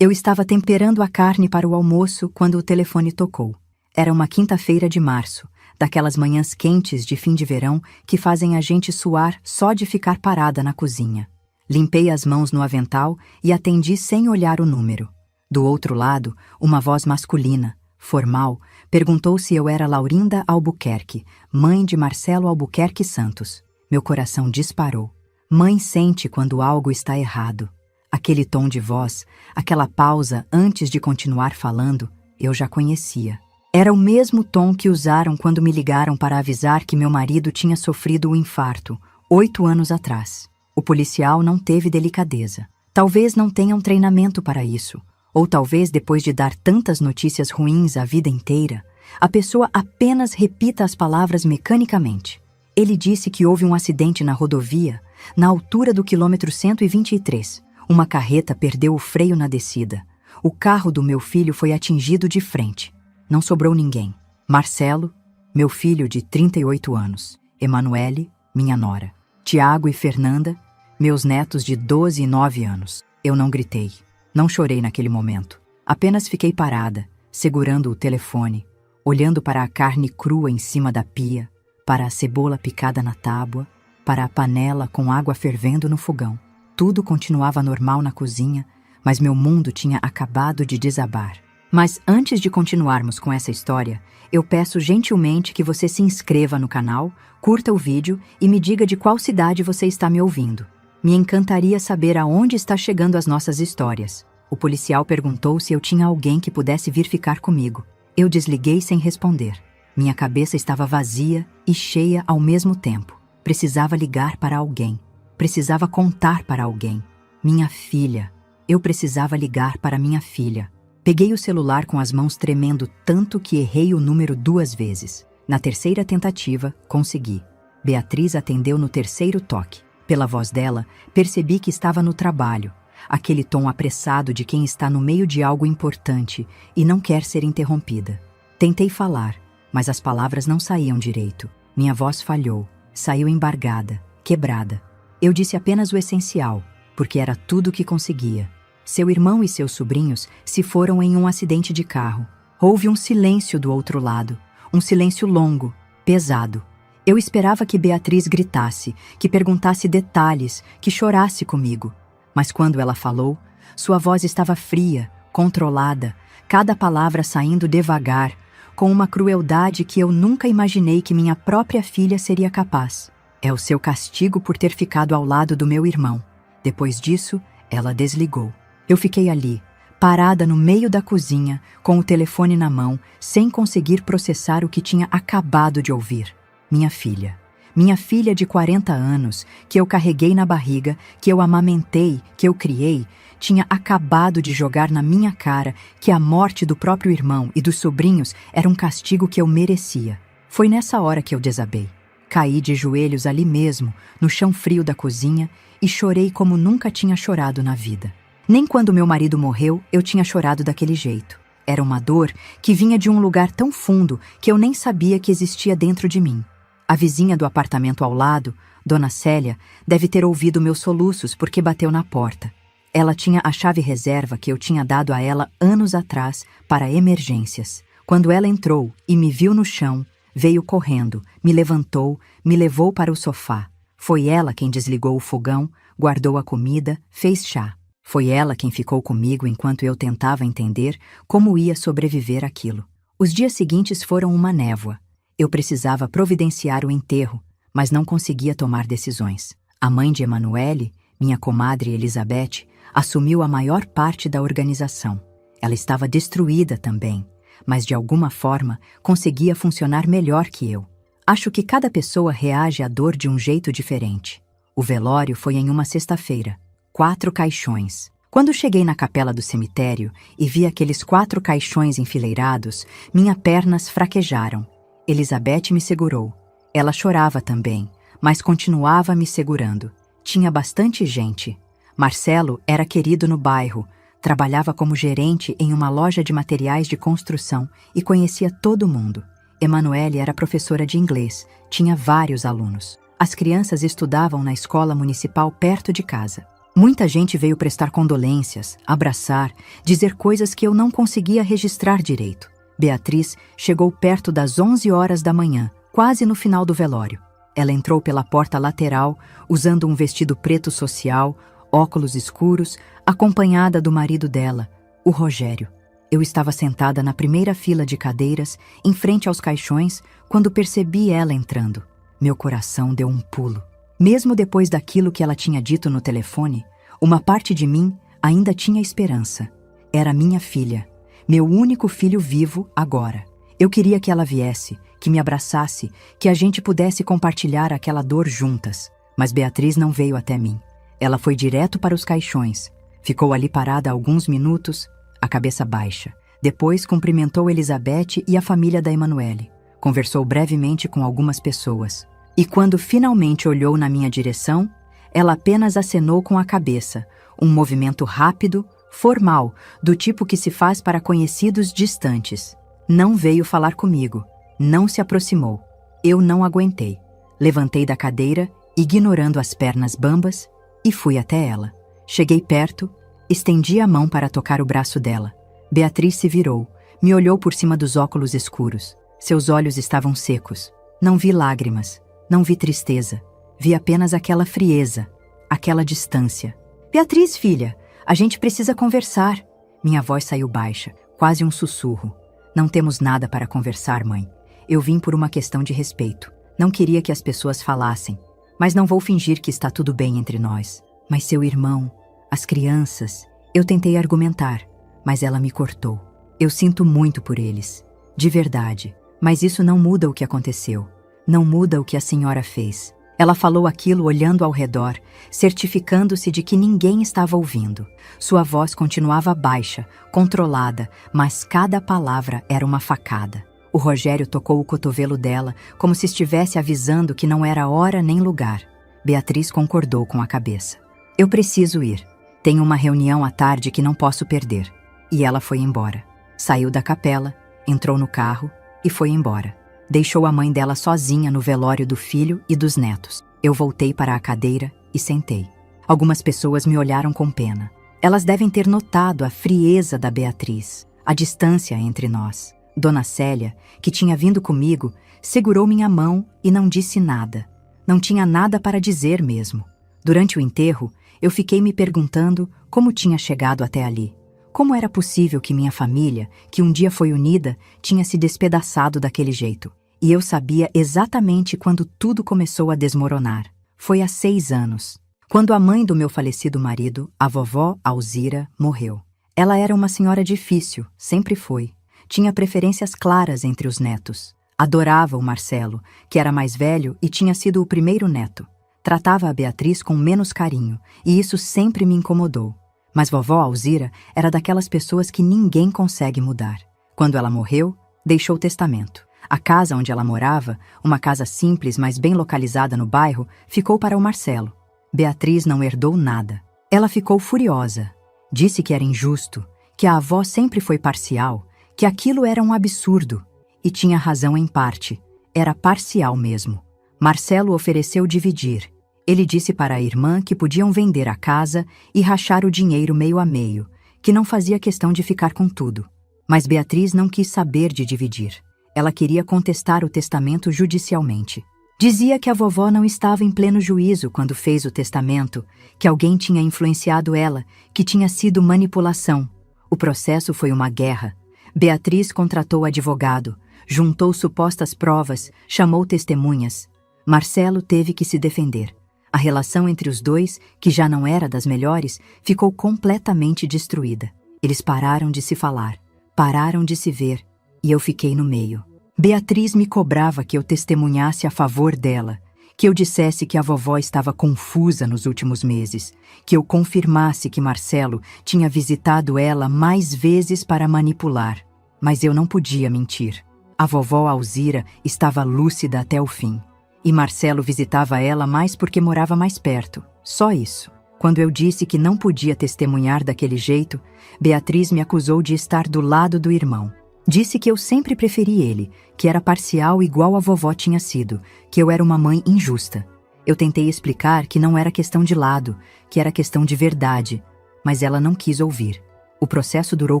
Eu estava temperando a carne para o almoço quando o telefone tocou. Era uma quinta-feira de março, daquelas manhãs quentes de fim de verão que fazem a gente suar só de ficar parada na cozinha. Limpei as mãos no avental e atendi sem olhar o número. Do outro lado, uma voz masculina, formal, perguntou se eu era Laurinda Albuquerque, mãe de Marcelo Albuquerque Santos. Meu coração disparou. Mãe sente quando algo está errado. Aquele tom de voz, aquela pausa antes de continuar falando, eu já conhecia. Era o mesmo tom que usaram quando me ligaram para avisar que meu marido tinha sofrido um infarto, 8 anos atrás. O policial não teve delicadeza. Talvez não tenha um treinamento para isso. Ou talvez, depois de dar tantas notícias ruins a vida inteira, a pessoa apenas repita as palavras mecanicamente. Ele disse que houve um acidente na rodovia, na altura do quilômetro 123. Uma carreta perdeu o freio na descida. O carro do meu filho foi atingido de frente. Não sobrou ninguém. Marcelo, meu filho de 38 anos. Emanuele, minha nora. Tiago e Fernanda, meus netos de 12 e 9 anos. Eu não gritei. Não chorei naquele momento. Apenas fiquei parada, segurando o telefone, olhando para a carne crua em cima da pia, para a cebola picada na tábua, para a panela com água fervendo no fogão. Tudo continuava normal na cozinha, mas meu mundo tinha acabado de desabar. Mas antes de continuarmos com essa história, eu peço gentilmente que você se inscreva no canal, curta o vídeo e me diga de qual cidade você está me ouvindo. Me encantaria saber aonde está chegando as nossas histórias. O policial perguntou se eu tinha alguém que pudesse vir ficar comigo. Eu desliguei sem responder. Minha cabeça estava vazia e cheia ao mesmo tempo. Precisava ligar para alguém. Precisava contar para alguém. Minha filha. Eu precisava ligar para minha filha. Peguei o celular com as mãos tremendo tanto que errei o número 2 vezes. Na terceira tentativa, consegui. Beatriz atendeu no terceiro toque. Pela voz dela, percebi que estava no trabalho. Aquele tom apressado de quem está no meio de algo importante e não quer ser interrompida. Tentei falar, mas as palavras não saíam direito. Minha voz falhou, saiu embargada, quebrada. Eu disse apenas o essencial, porque era tudo o que conseguia. Seu irmão e seus sobrinhos se foram em um acidente de carro. Houve um silêncio do outro lado, um silêncio longo, pesado. Eu esperava que Beatriz gritasse, que perguntasse detalhes, que chorasse comigo. Mas quando ela falou, sua voz estava fria, controlada, cada palavra saindo devagar, com uma crueldade que eu nunca imaginei que minha própria filha seria capaz. É o seu castigo por ter ficado ao lado do meu irmão. Depois disso, ela desligou. Eu fiquei ali, parada no meio da cozinha, com o telefone na mão, sem conseguir processar o que tinha acabado de ouvir. Minha filha de 40 anos, que eu carreguei na barriga, que eu amamentei, que eu criei, tinha acabado de jogar na minha cara que a morte do próprio irmão e dos sobrinhos era um castigo que eu merecia. Foi nessa hora que eu desabei. Caí de joelhos ali mesmo, no chão frio da cozinha, e chorei como nunca tinha chorado na vida. Nem quando meu marido morreu, eu tinha chorado daquele jeito. Era uma dor que vinha de um lugar tão fundo que eu nem sabia que existia dentro de mim. A vizinha do apartamento ao lado, Dona Célia, deve ter ouvido meus soluços porque bateu na porta. Ela tinha a chave reserva que eu tinha dado a ela anos atrás para emergências. Quando ela entrou e me viu no chão, veio correndo, me levantou, me levou para o sofá. Foi ela quem desligou o fogão, guardou a comida, fez chá. Foi ela quem ficou comigo enquanto eu tentava entender como ia sobreviver àquilo. Os dias seguintes foram uma névoa. Eu precisava providenciar o enterro, mas não conseguia tomar decisões. A mãe de Emanuele, minha comadre Elizabeth, assumiu a maior parte da organização. Ela estava destruída também, mas de alguma forma conseguia funcionar melhor que eu. Acho que cada pessoa reage à dor de um jeito diferente. O velório foi em uma sexta-feira. 4 caixões. Quando cheguei na capela do cemitério e vi aqueles 4 caixões enfileirados, minhas pernas fraquejaram. Elizabeth me segurou. Ela chorava também, mas continuava me segurando. Tinha bastante gente. Marcelo era querido no bairro, trabalhava como gerente em uma loja de materiais de construção e conhecia todo mundo. Emanuele era professora de inglês, tinha vários alunos. As crianças estudavam na escola municipal perto de casa. Muita gente veio prestar condolências, abraçar, dizer coisas que eu não conseguia registrar direito. Beatriz chegou perto das 11 horas da manhã, quase no final do velório. Ela entrou pela porta lateral, usando um vestido preto social, óculos escuros, acompanhada do marido dela, o Rogério. Eu estava sentada na primeira fila de cadeiras, em frente aos caixões, quando percebi ela entrando. Meu coração deu um pulo. Mesmo depois daquilo que ela tinha dito no telefone, uma parte de mim ainda tinha esperança. Era minha filha, meu único filho vivo agora. Eu queria que ela viesse, que me abraçasse, que a gente pudesse compartilhar aquela dor juntas. Mas Beatriz não veio até mim. Ela foi direto para os caixões. Ficou ali parada alguns minutos, a cabeça baixa. Depois cumprimentou Elizabeth e a família da Emanuele. Conversou brevemente com algumas pessoas. E quando finalmente olhou na minha direção, ela apenas acenou com a cabeça, um movimento rápido, formal, do tipo que se faz para conhecidos distantes. Não veio falar comigo, não se aproximou. Eu não aguentei. Levantei da cadeira, ignorando as pernas bambas, e fui até ela. Cheguei perto, estendi a mão para tocar o braço dela. Beatriz se virou, me olhou por cima dos óculos escuros. Seus olhos estavam secos. Não vi lágrimas. Não vi tristeza, vi apenas aquela frieza, aquela distância. Beatriz, filha, a gente precisa conversar. Minha voz saiu baixa, quase um sussurro. Não temos nada para conversar, mãe. Eu vim por uma questão de respeito. Não queria que as pessoas falassem, mas não vou fingir que está tudo bem entre nós. Mas seu irmão, as crianças... Eu tentei argumentar, mas ela me cortou. Eu sinto muito por eles, de verdade, mas isso não muda o que aconteceu. Não muda o que a senhora fez. Ela falou aquilo olhando ao redor, certificando-se de que ninguém estava ouvindo. Sua voz continuava baixa, controlada, mas cada palavra era uma facada. O Rogério tocou o cotovelo dela, como se estivesse avisando que não era hora nem lugar. Beatriz concordou com a cabeça. Eu preciso ir. Tenho uma reunião à tarde que não posso perder. E ela foi embora. Saiu da capela, entrou no carro e foi embora. Deixou a mãe dela sozinha no velório do filho e dos netos. Eu voltei para a cadeira e sentei. Algumas pessoas me olharam com pena. Elas devem ter notado a frieza da Beatriz, a distância entre nós. Dona Célia, que tinha vindo comigo, segurou minha mão e não disse nada. Não tinha nada para dizer mesmo. Durante o enterro, eu fiquei me perguntando como tinha chegado até ali. Como era possível que minha família, que um dia foi unida, tinha se despedaçado daquele jeito? E eu sabia exatamente quando tudo começou a desmoronar. Foi há 6 anos, quando a mãe do meu falecido marido, a vovó Alzira, morreu. Ela era uma senhora difícil, sempre foi. Tinha preferências claras entre os netos. Adorava o Marcelo, que era mais velho e tinha sido o primeiro neto. Tratava a Beatriz com menos carinho, e isso sempre me incomodou. Mas vovó Alzira era daquelas pessoas que ninguém consegue mudar. Quando ela morreu, deixou testamento. A casa onde ela morava, uma casa simples, mas bem localizada no bairro, ficou para o Marcelo. Beatriz não herdou nada. Ela ficou furiosa. Disse que era injusto, que a avó sempre foi parcial, que aquilo era um absurdo. E tinha razão em parte. Era parcial mesmo. Marcelo ofereceu dividir. Ele disse para a irmã que podiam vender a casa e rachar o dinheiro meio a meio, que não fazia questão de ficar com tudo. Mas Beatriz não quis saber de dividir. Ela queria contestar o testamento judicialmente. Dizia que a vovó não estava em pleno juízo quando fez o testamento, que alguém tinha influenciado ela, que tinha sido manipulação. O processo foi uma guerra. Beatriz contratou advogado, juntou supostas provas, chamou testemunhas. Marcelo teve que se defender. A relação entre os dois, que já não era das melhores, ficou completamente destruída. Eles pararam de se falar, pararam de se ver, e eu fiquei no meio. Beatriz me cobrava que eu testemunhasse a favor dela, que eu dissesse que a vovó estava confusa nos últimos meses, que eu confirmasse que Marcelo tinha visitado ela mais vezes para manipular. Mas eu não podia mentir. A vovó Alzira estava lúcida até o fim. E Marcelo visitava ela mais porque morava mais perto. Só isso. Quando eu disse que não podia testemunhar daquele jeito, Beatriz me acusou de estar do lado do irmão. Disse que eu sempre preferi ele, que era parcial igual a vovó tinha sido, que eu era uma mãe injusta. Eu tentei explicar que não era questão de lado, que era questão de verdade, mas ela não quis ouvir. O processo durou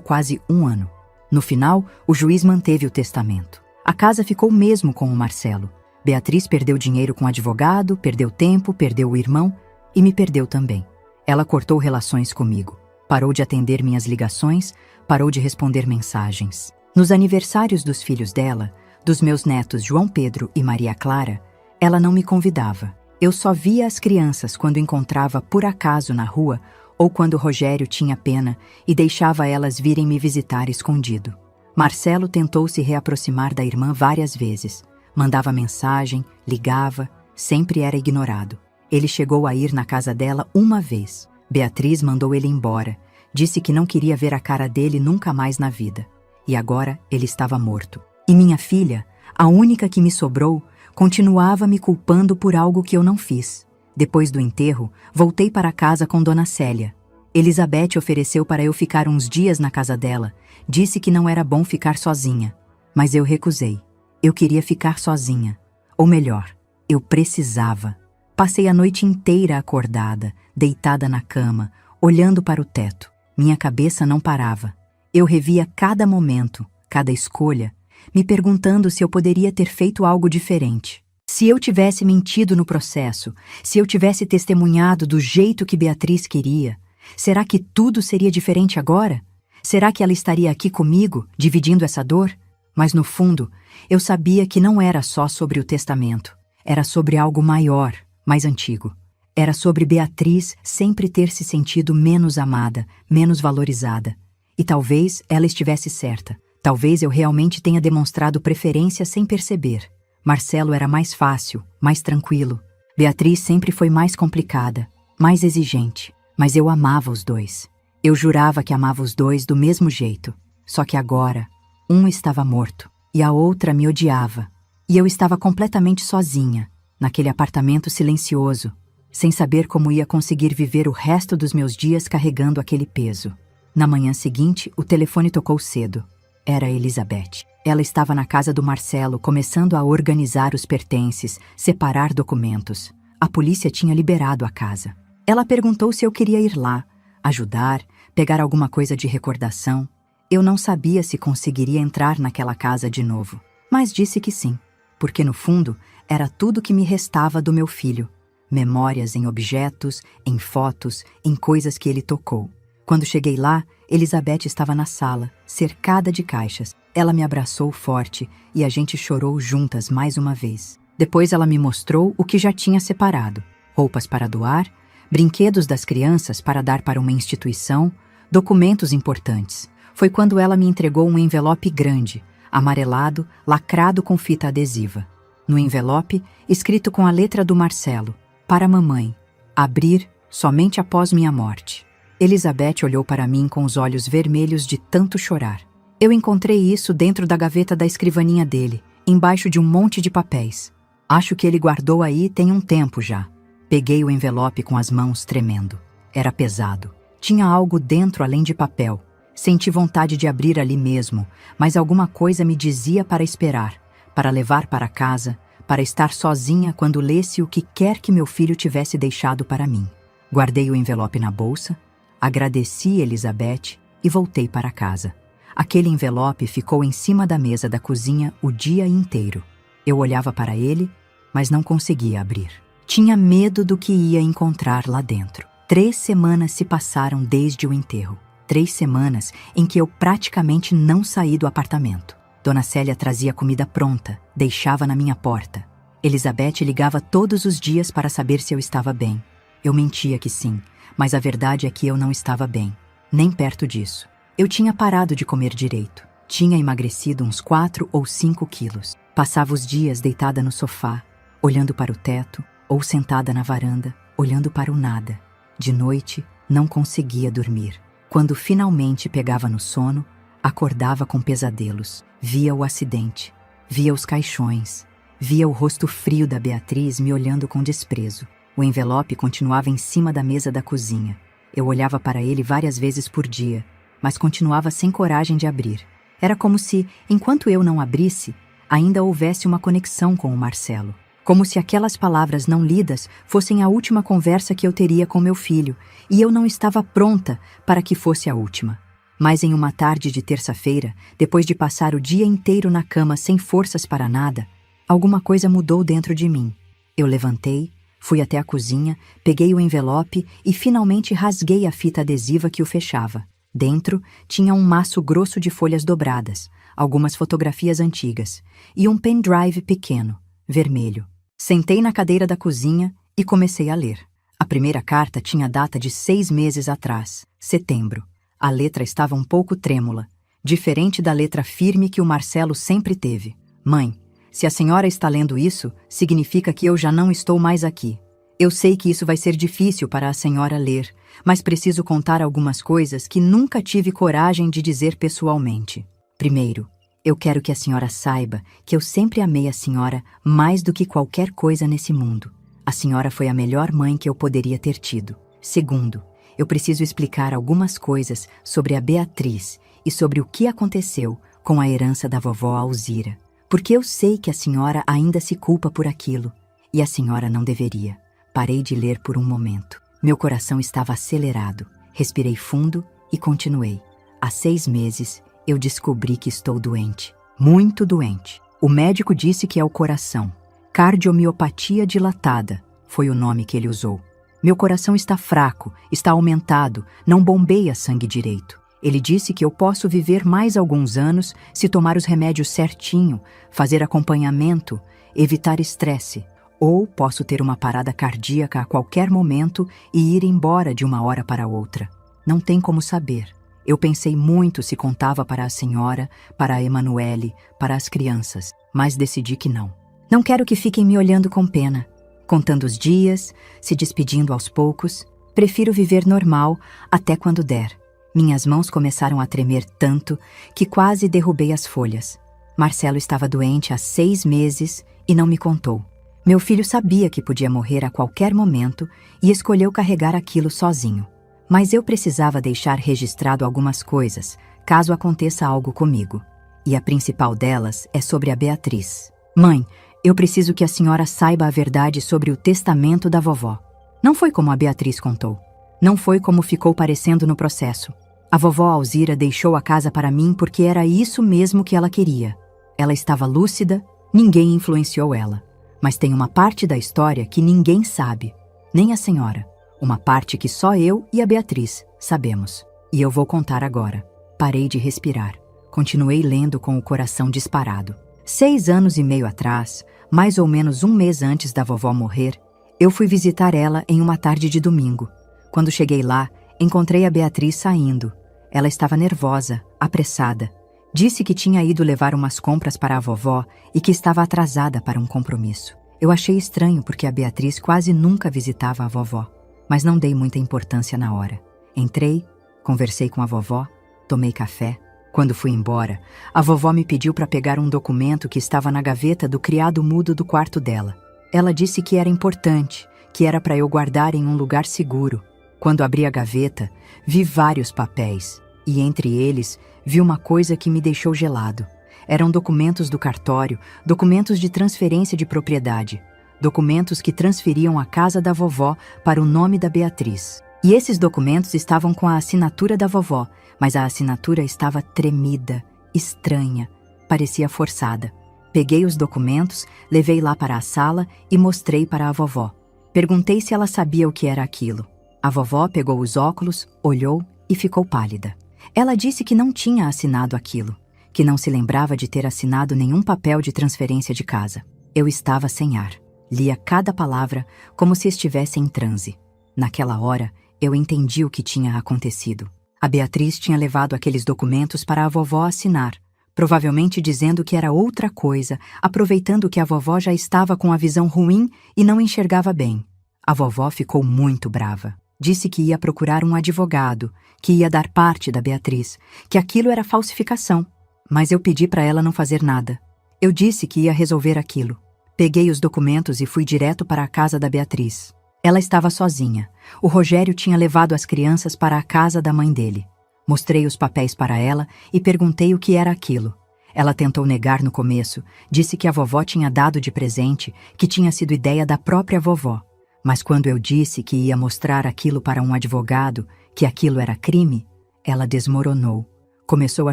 quase 1 ano. No final, o juiz manteve o testamento. A casa ficou mesmo com o Marcelo. Beatriz perdeu dinheiro com o advogado, perdeu tempo, perdeu o irmão e me perdeu também. Ela cortou relações comigo. Parou de atender minhas ligações, parou de responder mensagens. Nos aniversários dos filhos dela, dos meus netos João Pedro e Maria Clara, ela não me convidava. Eu só via as crianças quando encontrava por acaso na rua ou quando Rogério tinha pena e deixava elas virem me visitar escondido. Marcelo tentou se reaproximar da irmã várias vezes. Mandava mensagem, ligava, sempre era ignorado. Ele chegou a ir na casa dela uma vez. Beatriz mandou ele embora. Disse que não queria ver a cara dele nunca mais na vida. E agora ele estava morto. E minha filha, a única que me sobrou, continuava me culpando por algo que eu não fiz. Depois do enterro, voltei para casa com Dona Célia. Elizabeth ofereceu para eu ficar uns dias na casa dela. Disse que não era bom ficar sozinha. Mas eu recusei. Eu queria ficar sozinha. Ou melhor, eu precisava. Passei a noite inteira acordada, deitada na cama, olhando para o teto. Minha cabeça não parava. Eu revia cada momento, cada escolha, me perguntando se eu poderia ter feito algo diferente. Se eu tivesse mentido no processo, se eu tivesse testemunhado do jeito que Beatriz queria, será que tudo seria diferente agora? Será que ela estaria aqui comigo, dividindo essa dor? Mas no fundo, eu sabia que não era só sobre o testamento. Era sobre algo maior, mais antigo. Era sobre Beatriz sempre ter se sentido menos amada, menos valorizada. E talvez ela estivesse certa. Talvez eu realmente tenha demonstrado preferência sem perceber. Marcelo era mais fácil, mais tranquilo. Beatriz sempre foi mais complicada, mais exigente. Mas eu amava os dois. Eu jurava que amava os dois do mesmo jeito. Só que agora, um estava morto e a outra me odiava. E eu estava completamente sozinha, naquele apartamento silencioso, sem saber como ia conseguir viver o resto dos meus dias carregando aquele peso. Na manhã seguinte, o telefone tocou cedo. Era a Elizabeth. Ela estava na casa do Marcelo, começando a organizar os pertences, separar documentos. A polícia tinha liberado a casa. Ela perguntou se eu queria ir lá, ajudar, pegar alguma coisa de recordação. Eu não sabia se conseguiria entrar naquela casa de novo, mas disse que sim, porque no fundo era tudo que me restava do meu filho. Memórias em objetos, em fotos, em coisas que ele tocou. Quando cheguei lá, Elizabeth estava na sala, cercada de caixas. Ela me abraçou forte e a gente chorou juntas mais uma vez. Depois ela me mostrou o que já tinha separado: roupas para doar, brinquedos das crianças para dar para uma instituição, documentos importantes. Foi quando ela me entregou um envelope grande, amarelado, lacrado com fita adesiva. No envelope, escrito com a letra do Marcelo: para a mamãe, abrir somente após minha morte. Elizabeth olhou para mim com os olhos vermelhos de tanto chorar. Eu encontrei isso dentro da gaveta da escrivaninha dele, embaixo de um monte de papéis. Acho que ele guardou aí tem um tempo já. Peguei o envelope com as mãos tremendo. Era pesado. Tinha algo dentro além de papel. Senti vontade de abrir ali mesmo, mas alguma coisa me dizia para esperar, para levar para casa, para estar sozinha quando lesse o que quer que meu filho tivesse deixado para mim. Guardei o envelope na bolsa, agradeci Elizabeth e voltei para casa. Aquele envelope ficou em cima da mesa da cozinha o dia inteiro. Eu olhava para ele, mas não conseguia abrir. Tinha medo do que ia encontrar lá dentro. 3 semanas se passaram desde o enterro. 3 semanas em que eu praticamente não saí do apartamento. Dona Célia trazia comida pronta, deixava na minha porta. Elizabeth ligava todos os dias para saber se eu estava bem. Eu mentia que sim, mas a verdade é que eu não estava bem, nem perto disso. Eu tinha parado de comer direito. Tinha emagrecido uns 4 ou 5 quilos. Passava os dias deitada no sofá, olhando para o teto, ou sentada na varanda, olhando para o nada. De noite, não conseguia dormir. Quando finalmente pegava no sono, acordava com pesadelos. Via o acidente, via os caixões, via o rosto frio da Beatriz me olhando com desprezo. O envelope continuava em cima da mesa da cozinha. Eu olhava para ele várias vezes por dia, mas continuava sem coragem de abrir. Era como se, enquanto eu não abrisse, ainda houvesse uma conexão com o Marcelo. como se aquelas palavras não lidas fossem a última conversa que eu teria com meu filho, e eu não estava pronta para que fosse a última. Mas em uma tarde de terça-feira, depois de passar o dia inteiro na cama sem forças para nada, alguma coisa mudou dentro de mim. Eu levantei, fui até a cozinha, peguei o envelope e finalmente rasguei a fita adesiva que o fechava. Dentro tinha um maço grosso de folhas dobradas, algumas fotografias antigas e um pendrive pequeno, vermelho. Sentei na cadeira da cozinha e comecei a ler. A primeira carta tinha data de 6 meses atrás, setembro. A letra estava um pouco trêmula, diferente da letra firme que o Marcelo sempre teve. Mãe, se a senhora está lendo isso, significa que eu já não estou mais aqui. Eu sei que isso vai ser difícil para a senhora ler, mas preciso contar algumas coisas que nunca tive coragem de dizer pessoalmente. Primeiro, eu quero que a senhora saiba que eu sempre amei a senhora mais do que qualquer coisa nesse mundo. A senhora foi a melhor mãe que eu poderia ter tido. Segundo, eu preciso explicar algumas coisas sobre a Beatriz e sobre o que aconteceu com a herança da vovó Alzira. Porque eu sei que a senhora ainda se culpa por aquilo, e a senhora não deveria. Parei de ler por um momento. Meu coração estava acelerado. Respirei fundo e continuei. Há 6 meses, eu descobri que estou doente. Muito doente. O médico disse que é o coração. Cardiomiopatia dilatada foi o nome que ele usou. Meu coração está fraco, está aumentado, não bombeia sangue direito. Ele disse que eu posso viver mais alguns anos se tomar os remédios certinho, fazer acompanhamento, evitar estresse. Ou posso ter uma parada cardíaca a qualquer momento e ir embora de uma hora para outra. Não tem como saber. Eu pensei muito se contava para a senhora, para a Emanuele, para as crianças, mas decidi que não. Não quero que fiquem me olhando com pena, contando os dias, se despedindo aos poucos. Prefiro viver normal até quando der. Minhas mãos começaram a tremer tanto que quase derrubei as folhas. Marcelo estava doente há 6 meses e não me contou. Meu filho sabia que podia morrer a qualquer momento e escolheu carregar aquilo sozinho. Mas eu precisava deixar registrado algumas coisas, caso aconteça algo comigo. E a principal delas é sobre a Beatriz. Mãe, eu preciso que a senhora saiba a verdade sobre o testamento da vovó. Não foi como a Beatriz contou. Não foi como ficou parecendo no processo. A vovó Alzira deixou a casa para mim porque era isso mesmo que ela queria. Ela estava lúcida, ninguém influenciou ela. Mas tem uma parte da história que ninguém sabe, nem a senhora. Uma parte que só eu e a Beatriz sabemos. E eu vou contar agora. Parei de respirar. Continuei lendo com o coração disparado. 6 anos e meio atrás, mais ou menos 1 mês antes da vovó morrer, eu fui visitar ela em uma tarde de domingo. Quando cheguei lá, encontrei a Beatriz saindo. Ela estava nervosa, apressada. Disse que tinha ido levar umas compras para a vovó e que estava atrasada para um compromisso. Eu achei estranho porque a Beatriz quase nunca visitava a vovó, mas não dei muita importância na hora. Entrei, conversei com a vovó, tomei café. Quando fui embora, a vovó me pediu para pegar um documento que estava na gaveta do criado mudo do quarto dela. Ela disse que era importante, que era para eu guardar em um lugar seguro. Quando abri a gaveta, vi vários papéis, e entre eles vi uma coisa que me deixou gelado. Eram documentos do cartório, documentos de transferência de propriedade, documentos que transferiam a casa da vovó para o nome da Beatriz. E esses documentos estavam com a assinatura da vovó, mas a assinatura estava tremida, estranha, parecia forçada. Peguei os documentos, levei lá para a sala e mostrei para a vovó. Perguntei se ela sabia o que era aquilo. A vovó pegou os óculos, olhou e ficou pálida. Ela disse que não tinha assinado aquilo, que não se lembrava de ter assinado nenhum papel de transferência de casa. Eu estava sem ar. Lia cada palavra como se estivesse em transe. Naquela hora, eu entendi o que tinha acontecido. A Beatriz tinha levado aqueles documentos para a vovó assinar, provavelmente dizendo que era outra coisa, aproveitando que a vovó já estava com a visão ruim e não enxergava bem. A vovó ficou muito brava. Disse que ia procurar um advogado, que ia dar parte da Beatriz, que aquilo era falsificação. Mas eu pedi para ela não fazer nada. Eu disse que ia resolver aquilo. Peguei os documentos e fui direto para a casa da Beatriz. Ela estava sozinha. O Rogério tinha levado as crianças para a casa da mãe dele. Mostrei os papéis para ela e perguntei o que era aquilo. Ela tentou negar no começo, disse que a vovó tinha dado de presente, que tinha sido ideia da própria vovó. Mas quando eu disse que ia mostrar aquilo para um advogado, que aquilo era crime, ela desmoronou. Começou a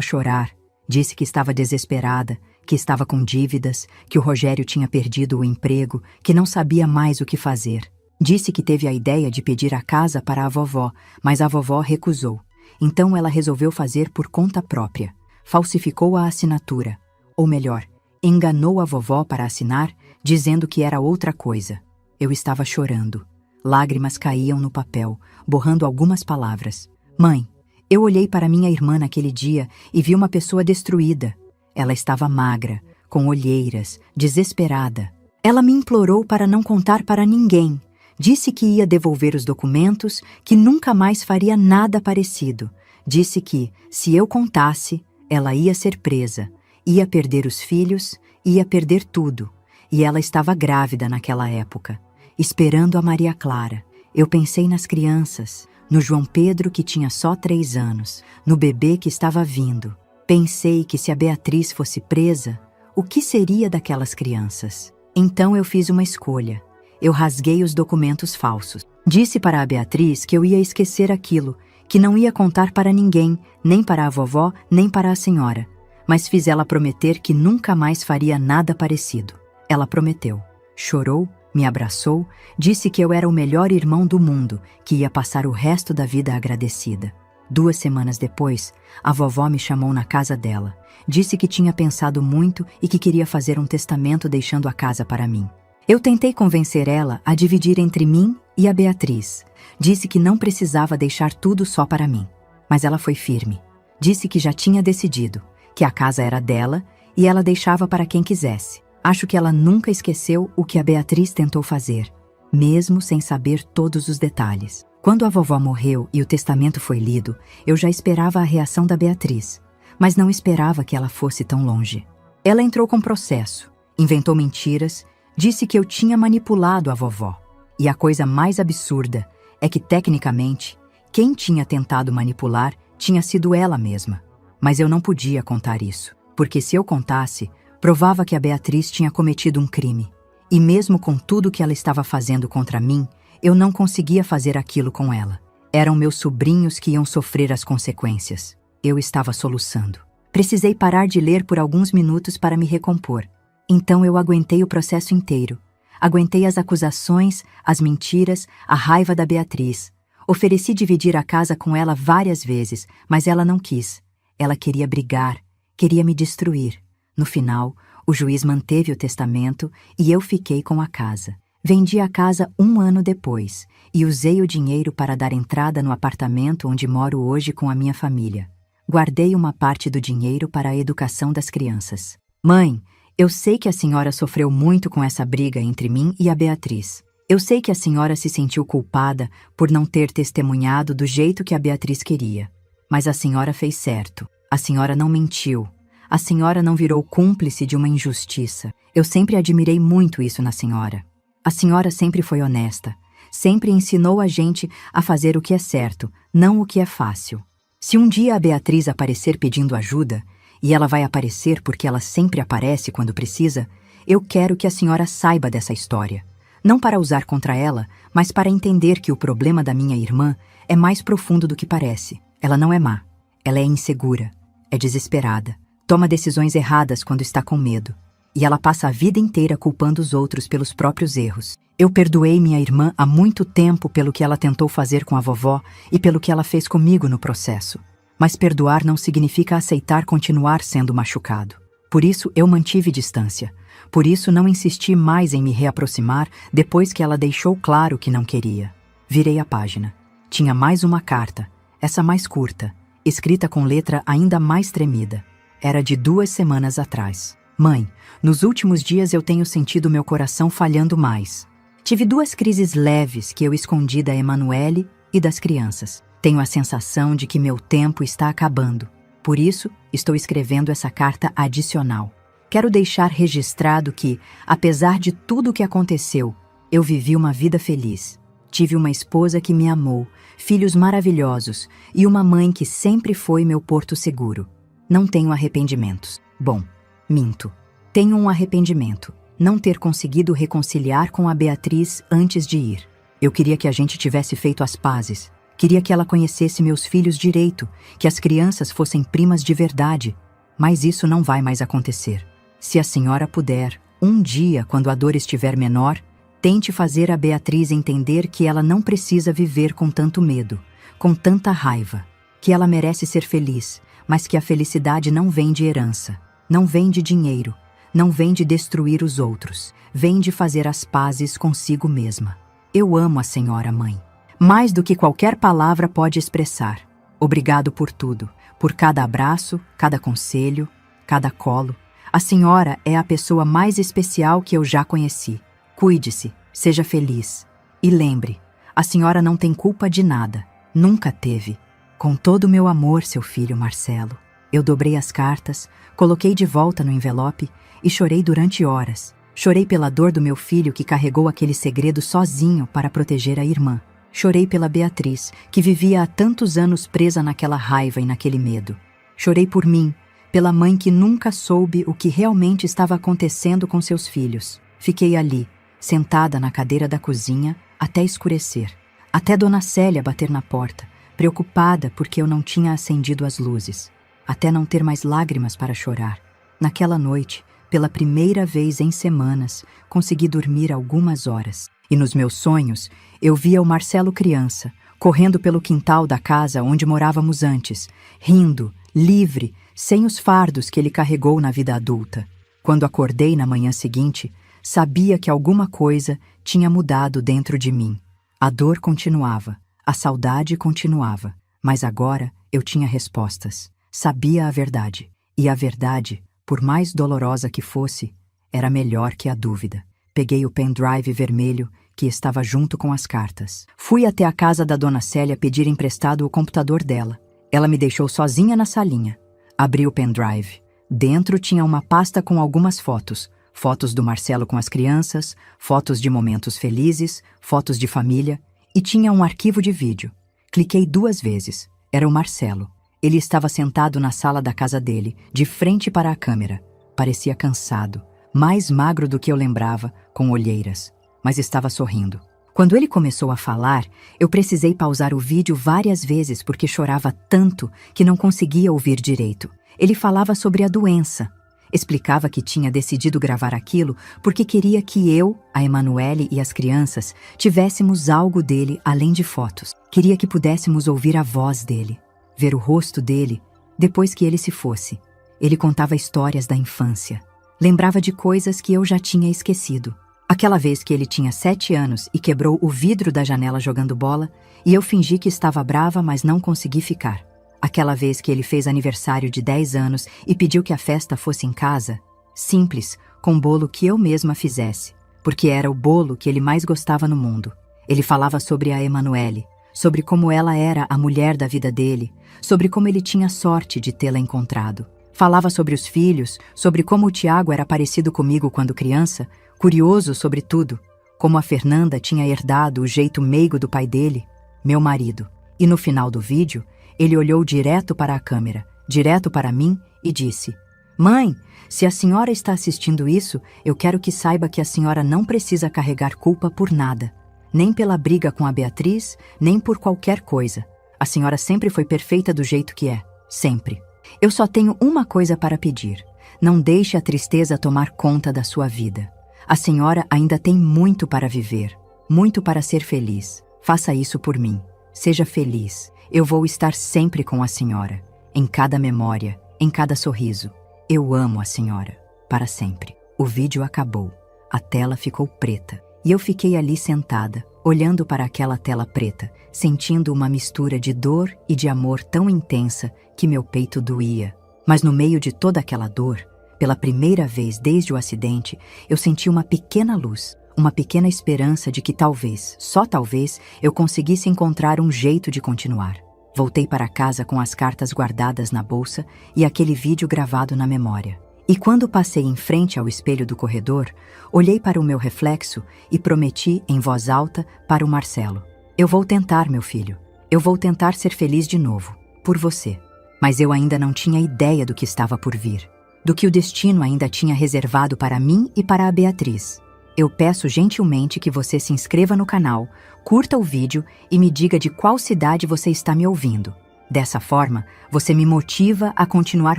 chorar, disse que estava desesperada, que estava com dívidas, que o Rogério tinha perdido o emprego, que não sabia mais o que fazer. Disse que teve a ideia de pedir a casa para a vovó, mas a vovó recusou. Então ela resolveu fazer por conta própria. Falsificou a assinatura. Ou melhor, enganou a vovó para assinar, dizendo que era outra coisa. Eu estava chorando. Lágrimas caíam no papel, borrando algumas palavras. Mãe, eu olhei para minha irmã naquele dia e vi uma pessoa destruída. Ela estava magra, com olheiras, desesperada. Ela me implorou para não contar para ninguém. Disse que ia devolver os documentos, que nunca mais faria nada parecido. Disse que, se eu contasse, ela ia ser presa, ia perder os filhos, ia perder tudo. E ela estava grávida naquela época, esperando a Maria Clara. Eu pensei nas crianças, no João Pedro que tinha só 3 anos, no bebê que estava vindo. Pensei que se a Beatriz fosse presa, o que seria daquelas crianças? Então eu fiz uma escolha. Eu rasguei os documentos falsos. Disse para a Beatriz que eu ia esquecer aquilo, que não ia contar para ninguém, nem para a vovó, nem para a senhora. Mas fiz ela prometer que nunca mais faria nada parecido. Ela prometeu. Chorou, me abraçou, disse que eu era o melhor irmão do mundo, que ia passar o resto da vida agradecida. 2 semanas depois, a vovó me chamou na casa dela. Disse que tinha pensado muito e que queria fazer um testamento deixando a casa para mim. Eu tentei convencer ela a dividir entre mim e a Beatriz. Disse que não precisava deixar tudo só para mim. Mas ela foi firme. Disse que já tinha decidido, que a casa era dela e ela deixava para quem quisesse. Acho que ela nunca esqueceu o que a Beatriz tentou fazer, mesmo sem saber todos os detalhes. Quando a vovó morreu e o testamento foi lido, eu já esperava a reação da Beatriz, mas não esperava que ela fosse tão longe. Ela entrou com processo, inventou mentiras, disse que eu tinha manipulado a vovó. E a coisa mais absurda é que, tecnicamente, quem tinha tentado manipular tinha sido ela mesma. Mas eu não podia contar isso, porque se eu contasse, provava que a Beatriz tinha cometido um crime. E mesmo com tudo que ela estava fazendo contra mim, eu não conseguia fazer aquilo com ela. Eram meus sobrinhos que iam sofrer as consequências. Eu estava soluçando. Precisei parar de ler por alguns minutos para me recompor. Então eu aguentei o processo inteiro. Aguentei as acusações, as mentiras, a raiva da Beatriz. Ofereci dividir a casa com ela várias vezes, mas ela não quis. Ela queria brigar, queria me destruir. No final, o juiz manteve o testamento e eu fiquei com a casa. Vendi a casa 1 ano depois e usei o dinheiro para dar entrada no apartamento onde moro hoje com a minha família. Guardei uma parte do dinheiro para a educação das crianças. Mãe, eu sei que a senhora sofreu muito com essa briga entre mim e a Beatriz. Eu sei que a senhora se sentiu culpada por não ter testemunhado do jeito que a Beatriz queria. Mas a senhora fez certo. A senhora não mentiu. A senhora não virou cúmplice de uma injustiça. Eu sempre admirei muito isso na senhora. A senhora sempre foi honesta. Sempre ensinou a gente a fazer o que é certo, não o que é fácil. Se um dia a Beatriz aparecer pedindo ajuda, e ela vai aparecer porque ela sempre aparece quando precisa, eu quero que a senhora saiba dessa história. Não para usar contra ela, mas para entender que o problema da minha irmã é mais profundo do que parece. Ela não é má. Ela é insegura. É desesperada. Toma decisões erradas quando está com medo. E ela passa a vida inteira culpando os outros pelos próprios erros. Eu perdoei minha irmã há muito tempo pelo que ela tentou fazer com a vovó e pelo que ela fez comigo no processo. Mas perdoar não significa aceitar continuar sendo machucado. Por isso eu mantive distância. Por isso não insisti mais em me reaproximar depois que ela deixou claro que não queria. Virei a página. Tinha mais uma carta, essa mais curta, escrita com letra ainda mais tremida. Era de 2 semanas atrás. Mãe, nos últimos dias eu tenho sentido meu coração falhando mais. Tive 2 crises leves que eu escondi da Emanuele e das crianças. Tenho a sensação de que meu tempo está acabando. Por isso, estou escrevendo essa carta adicional. Quero deixar registrado que, apesar de tudo o que aconteceu, eu vivi uma vida feliz. Tive uma esposa que me amou, filhos maravilhosos e uma mãe que sempre foi meu porto seguro. Não tenho arrependimentos. Bom, minto. Tenho um arrependimento. Não ter conseguido reconciliar com a Beatriz antes de ir. Eu queria que a gente tivesse feito as pazes. Queria que ela conhecesse meus filhos direito, que as crianças fossem primas de verdade. Mas isso não vai mais acontecer. Se a senhora puder, um dia, quando a dor estiver menor, tente fazer a Beatriz entender que ela não precisa viver com tanto medo, com tanta raiva, que ela merece ser feliz, mas que a felicidade não vem de herança, não vem de dinheiro, não vem de destruir os outros, vem de fazer as pazes consigo mesma. Eu amo a senhora, mãe. Mais do que qualquer palavra pode expressar. Obrigado por tudo, por cada abraço, cada conselho, cada colo. A senhora é a pessoa mais especial que eu já conheci. Cuide-se, seja feliz. E lembre, a senhora não tem culpa de nada. Nunca teve. Com todo o meu amor, seu filho Marcelo. Eu dobrei as cartas, coloquei de volta no envelope e chorei durante horas. Chorei pela dor do meu filho que carregou aquele segredo sozinho para proteger a irmã. Chorei pela Beatriz, que vivia há tantos anos presa naquela raiva e naquele medo. Chorei por mim, pela mãe que nunca soube o que realmente estava acontecendo com seus filhos. Fiquei ali, sentada na cadeira da cozinha, até escurecer. Até Dona Célia bater na porta, preocupada porque eu não tinha acendido as luzes. Até não ter mais lágrimas para chorar. Naquela noite, pela primeira vez em semanas, consegui dormir algumas horas. E nos meus sonhos, eu via o Marcelo criança, correndo pelo quintal da casa onde morávamos antes, rindo, livre, sem os fardos que ele carregou na vida adulta. Quando acordei na manhã seguinte, sabia que alguma coisa tinha mudado dentro de mim. A dor continuava, a saudade continuava, mas agora eu tinha respostas. Sabia a verdade, e a verdade, por mais dolorosa que fosse, era melhor que a dúvida. Peguei o pendrive vermelho que estava junto com as cartas. Fui até a casa da Dona Célia pedir emprestado o computador dela. Ela me deixou sozinha na salinha. Abri o pendrive. Dentro tinha uma pasta com algumas fotos. Fotos do Marcelo com as crianças, fotos de momentos felizes, fotos de família, e tinha um arquivo de vídeo. Cliquei 2 vezes. Era o Marcelo. Ele estava sentado na sala da casa dele, de frente para a câmera. Parecia cansado, mais magro do que eu lembrava, com olheiras, mas estava sorrindo. Quando ele começou a falar, eu precisei pausar o vídeo várias vezes porque chorava tanto que não conseguia ouvir direito. Ele falava sobre a doença. Explicava que tinha decidido gravar aquilo porque queria que eu, a Emanuele e as crianças tivéssemos algo dele além de fotos. Queria que pudéssemos ouvir a voz dele, ver o rosto dele depois que ele se fosse. Ele contava histórias da infância. Lembrava de coisas que eu já tinha esquecido. Aquela vez que ele tinha 7 anos e quebrou o vidro da janela jogando bola, e eu fingi que estava brava, mas não consegui ficar. Aquela vez que ele fez aniversário de 10 anos e pediu que a festa fosse em casa, simples, com bolo que eu mesma fizesse, porque era o bolo que ele mais gostava no mundo. Ele falava sobre a Emanuele, sobre como ela era a mulher da vida dele, sobre como ele tinha sorte de tê-la encontrado. Falava sobre os filhos, sobre como o Tiago era parecido comigo quando criança, curioso sobre tudo, como a Fernanda tinha herdado o jeito meigo do pai dele, meu marido. E no final do vídeo, ele olhou direto para a câmera, direto para mim e disse: "Mãe, se a senhora está assistindo isso, eu quero que saiba que a senhora não precisa carregar culpa por nada, nem pela briga com a Beatriz, nem por qualquer coisa. A senhora sempre foi perfeita do jeito que é, sempre. Eu só tenho uma coisa para pedir. Não deixe a tristeza tomar conta da sua vida. A senhora ainda tem muito para viver, muito para ser feliz. Faça isso por mim. Seja feliz. Eu vou estar sempre com a senhora, em cada memória, em cada sorriso. Eu amo a senhora, para sempre." O vídeo acabou. A tela ficou preta. E eu fiquei ali sentada, olhando para aquela tela preta, sentindo uma mistura de dor e de amor tão intensa que meu peito doía. Mas no meio de toda aquela dor, pela primeira vez desde o acidente, eu senti uma pequena luz, uma pequena esperança de que talvez, só talvez, eu conseguisse encontrar um jeito de continuar. Voltei para casa com as cartas guardadas na bolsa e aquele vídeo gravado na memória. E quando passei em frente ao espelho do corredor, olhei para o meu reflexo e prometi em voz alta para o Marcelo: "Eu vou tentar, meu filho. Eu vou tentar ser feliz de novo, por você." Mas eu ainda não tinha ideia do que estava por vir. do que o destino ainda tinha reservado para mim e para a Beatriz. Eu peço gentilmente que você se inscreva no canal, curta o vídeo e me diga de qual cidade você está me ouvindo. Dessa forma, você me motiva a continuar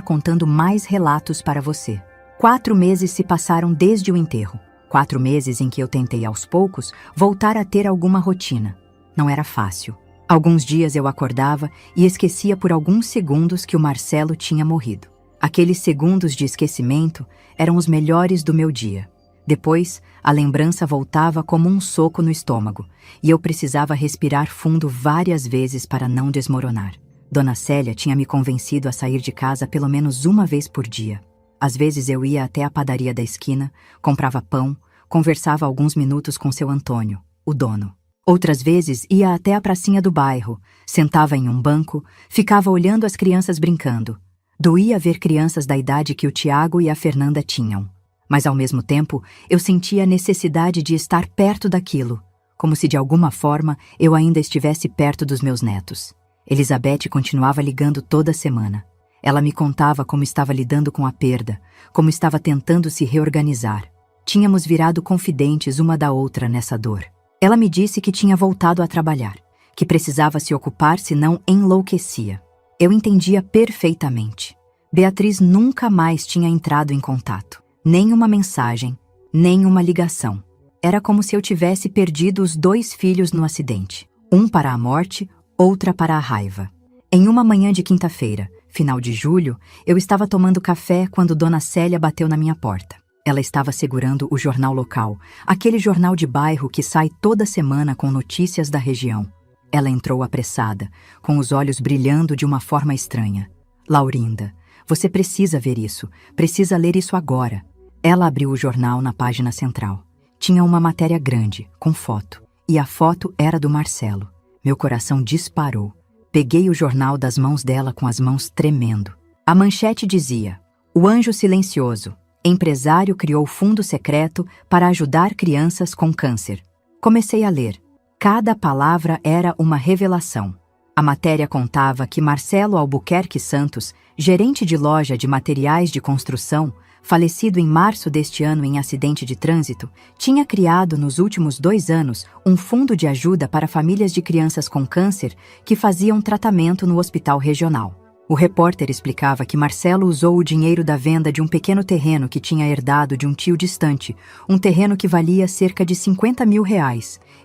contando mais relatos para você. 4 meses se passaram desde o enterro. 4 meses em que eu tentei aos poucos voltar a ter alguma rotina. Não era fácil. Alguns dias eu acordava e esquecia por alguns segundos que o Marcelo tinha morrido. Aqueles segundos de esquecimento eram os melhores do meu dia. Depois, a lembrança voltava como um soco no estômago, e eu precisava respirar fundo várias vezes para não desmoronar. Dona Célia tinha me convencido a sair de casa pelo menos uma vez por dia. Às vezes eu ia até a padaria da esquina, comprava pão, conversava alguns minutos com seu Antônio, o dono. Outras vezes ia até a pracinha do bairro, sentava em um banco, ficava olhando as crianças brincando. Doía ver crianças da idade que o Tiago e a Fernanda tinham. Mas ao mesmo tempo, eu sentia a necessidade de estar perto daquilo, como se de alguma forma eu ainda estivesse perto dos meus netos. Elizabeth continuava ligando toda semana. Ela me contava como estava lidando com a perda, como estava tentando se reorganizar. Tínhamos virado confidentes uma da outra nessa dor. Ela me disse que tinha voltado a trabalhar, que precisava se ocupar senão enlouquecia. Eu entendia perfeitamente. Beatriz nunca mais tinha entrado em contato. Nem uma mensagem, nem uma ligação. Era como se eu tivesse perdido os 2 filhos no acidente. Um para a morte, outra para a raiva. Em uma manhã de quinta-feira, final de julho, eu estava tomando café quando Dona Célia bateu na minha porta. Ela estava segurando o jornal local, aquele jornal de bairro que sai toda semana com notícias da região. Ela entrou apressada, com os olhos brilhando de uma forma estranha. Laurinda, você precisa ver isso, precisa ler isso agora. Ela abriu o jornal na página central. Tinha uma matéria grande, com foto, e a foto era do Marcelo. Meu coração disparou. Peguei o jornal das mãos dela com as mãos tremendo. A manchete dizia: O Anjo Silencioso. Empresário criou fundo secreto para ajudar crianças com câncer. Comecei a ler. Cada palavra era uma revelação. A matéria contava que Marcelo Albuquerque Santos, gerente de loja de materiais de construção, falecido em março deste ano em acidente de trânsito, tinha criado nos últimos 2 anos um fundo de ajuda para famílias de crianças com câncer que faziam tratamento no hospital regional. O repórter explicava que Marcelo usou o dinheiro da venda de um pequeno terreno que tinha herdado de um tio distante, um terreno que valia cerca de R$50 mil.